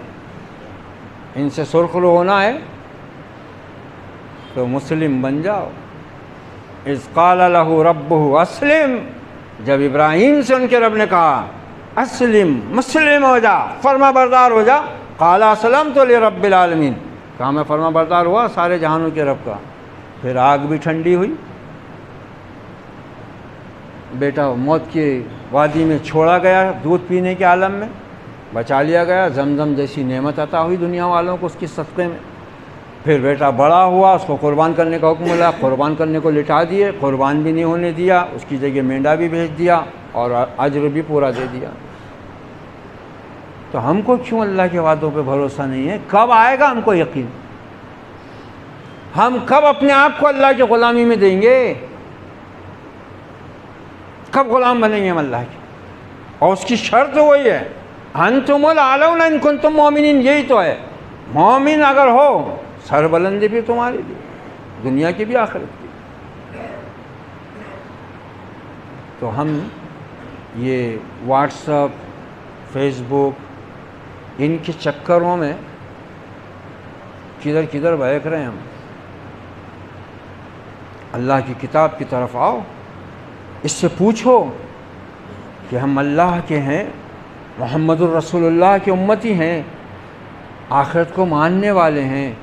ان سے سرخرو ہونا ہے تو مسلم بن جاؤ۔ اذ قال لہ ربہ اسلم، جب ابراہیم سے ان کے رب نے کہا اسلم، مسلم ہو جا، فرما بردار ہو جا، قال اسلمت لرب العالمین، کہاں میں فرما بردار ہوا سارے جہانوں کے رب کا. پھر آگ بھی ٹھنڈی ہوئی، بیٹا موت کی وادی میں چھوڑا گیا دودھ پینے کے عالم میں، بچا لیا گیا. زمزم جیسی نعمت عطا ہوئی دنیا والوں کو اس کی صدقے میں. پھر بیٹا بڑا ہوا، اس کو قربان کرنے کا حکم ملا، قربان کرنے کو لٹا دیے، قربان بھی نہیں ہونے دیا، اس کی جگہ مینڈا بھی بھیج دیا اور اجر بھی پورا دے دیا. تو ہم کو کیوں اللہ کے وعدوں پہ بھروسہ نہیں ہے؟ کب آئے گا ہم کو یقین؟ ہم کب اپنے آپ کو اللہ کی غلامی میں دیں گے؟ کب غلام بنیں گے ہم اللہ کے؟ اور اس کی شرط وہی ہے، انتم الاعلون ان کنتم مومنین. یہی تو ہے، مومن اگر ہو سر بلندی بھی تمہاری بھی، دنیا کی بھی آخرت کی. تو ہم یہ واٹس ایپ، فیس بک، ان کے چکروں میں کدھر کدھر بہک رہے ہیں. ہم اللہ کی کتاب کی طرف آؤ، اس سے پوچھو کہ ہم اللہ کے ہیں، محمد الرسول اللہ کے امتی ہیں، آخرت کو ماننے والے ہیں،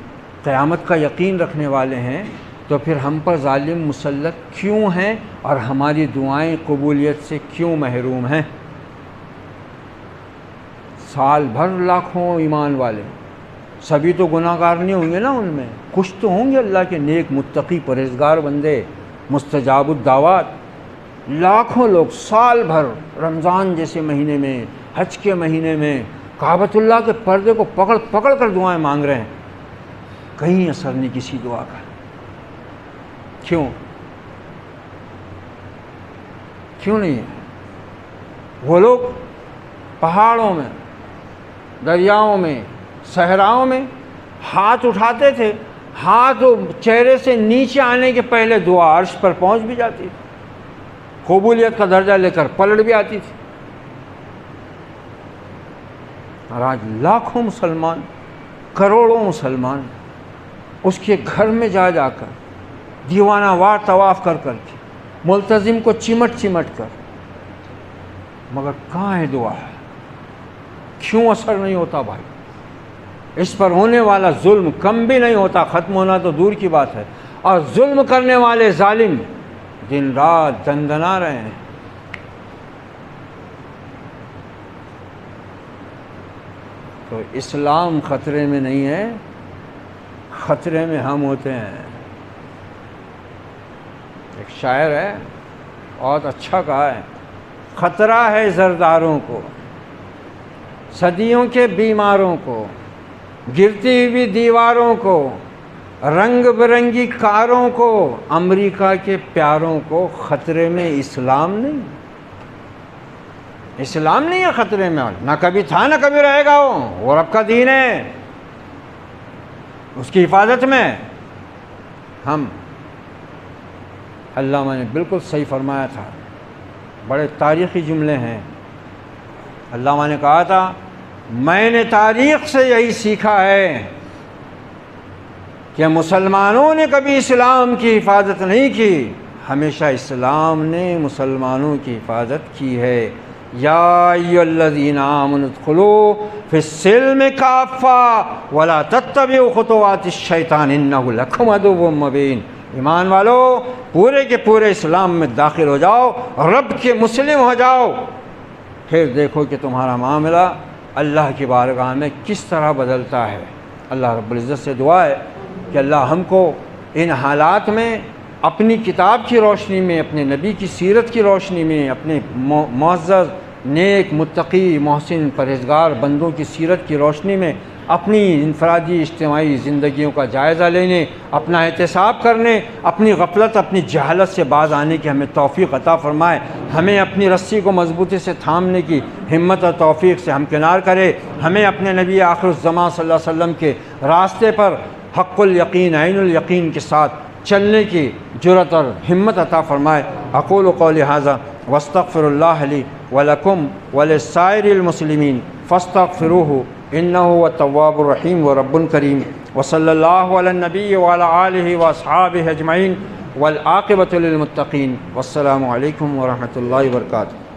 قیامت کا یقین رکھنے والے ہیں، تو پھر ہم پر ظالم مسلط کیوں ہیں اور ہماری دعائیں قبولیت سے کیوں محروم ہیں؟ سال بھر لاکھوں ایمان والے، سبھی تو گناہ گار نہیں ہوں گے نا، ان میں کچھ تو ہوں گے اللہ کے نیک متقی پرہیزگار بندے، مستجاب الدعوات. لاکھوں لوگ سال بھر رمضان جیسے مہینے میں، حج کے مہینے میں کعبۃ اللہ کے پردے کو پکڑ پکڑ کر دعائیں مانگ رہے ہیں، کہیں اثر نہیں کسی دعا کا. کیوں نہیں ہے؟ وہ لوگ پہاڑوں میں، دریاؤں میں، صحراؤں میں ہاتھ اٹھاتے تھے، ہاتھ چہرے سے نیچے آنے کے پہلے دعا عرش پر پہنچ بھی جاتی تھی، قبولیت کا درجہ لے کر پلٹ بھی آتی تھی. اور آج لاکھوں مسلمان، کروڑوں مسلمان اس کے گھر میں جا جا کر دیوانہ وار طواف کر کر کے، ملتزم کو چمٹ چمٹ کر، مگر کہاں ہے دعا؟ کیوں اثر نہیں ہوتا بھائی؟ اس پر ہونے والا ظلم کم بھی نہیں ہوتا، ختم ہونا تو دور کی بات ہے، اور ظلم کرنے والے ظالم دن رات دندنا رہے ہیں. تو اسلام خطرے میں نہیں ہے، خطرے میں ہم ہوتے ہیں. ایک شاعر ہے، بہت اچھا کہا ہے، خطرہ ہے زرداروں کو، صدیوں کے بیماروں کو، گرتی ہوئی دیواروں کو، رنگ برنگی کاروں کو، امریکہ کے پیاروں کو. خطرے میں اسلام نہیں، اسلام نہیں ہے خطرے میں، نہ کبھی تھا نہ کبھی رہے گا. وہ رب کا دین ہے، اس کی حفاظت میں ہم. علامہ نے بالکل صحیح فرمایا تھا، بڑے تاریخی جملے ہیں. علامہ نے کہا تھا، میں نے تاریخ سے یہی سیکھا ہے کہ مسلمانوں نے کبھی اسلام کی حفاظت نہیں کی، ہمیشہ اسلام نے مسلمانوں کی حفاظت کی ہے. یا ایھا الذین آمنوا ادخلوا فی السلم کافۃ ولا تتبعوا خطوات الشیطان انہ لکم عدو مبین. ایمان والو، پورے کے پورے اسلام میں داخل ہو جاؤ، رب کے مسلم ہو جاؤ، پھر دیکھو کہ تمہارا معاملہ اللہ کی بارگاہ میں کس طرح بدلتا ہے. اللہ رب العزت سے دعا ہے کہ اللہ ہم کو ان حالات میں اپنی کتاب کی روشنی میں، اپنے نبی کی سیرت کی روشنی میں، اپنے معزز نیک متقی محسن پرہیزگار بندوں کی سیرت کی روشنی میں اپنی انفرادی اجتماعی زندگیوں کا جائزہ لینے، اپنا احتساب کرنے، اپنی غفلت، اپنی جہالت سے باز آنے کی ہمیں توفیق عطا فرمائے. ہمیں اپنی رسی کو مضبوطی سے تھامنے کی ہمت اور توفیق سے ہمکنار کرے. ہمیں اپنے نبی آخر الزمان صلی اللہ علیہ وسلم کے راستے پر حق الیقین، عین الیقین کے ساتھ چلنے کی جرأت اور ہمت عطا فرمائے. اقول قولی ھذا واستغفر اللہ لی ولکم ولسائر المسلمین فاستغفروہ انہ هو التواب الرحیم ورب کریم. وصلی اللہ علی النبی وعلی آلہ واصحابہ اجمعین والعاقبۃ للمتقین. والسلام علیکم ورحمۃ اللہ وبرکاتہ.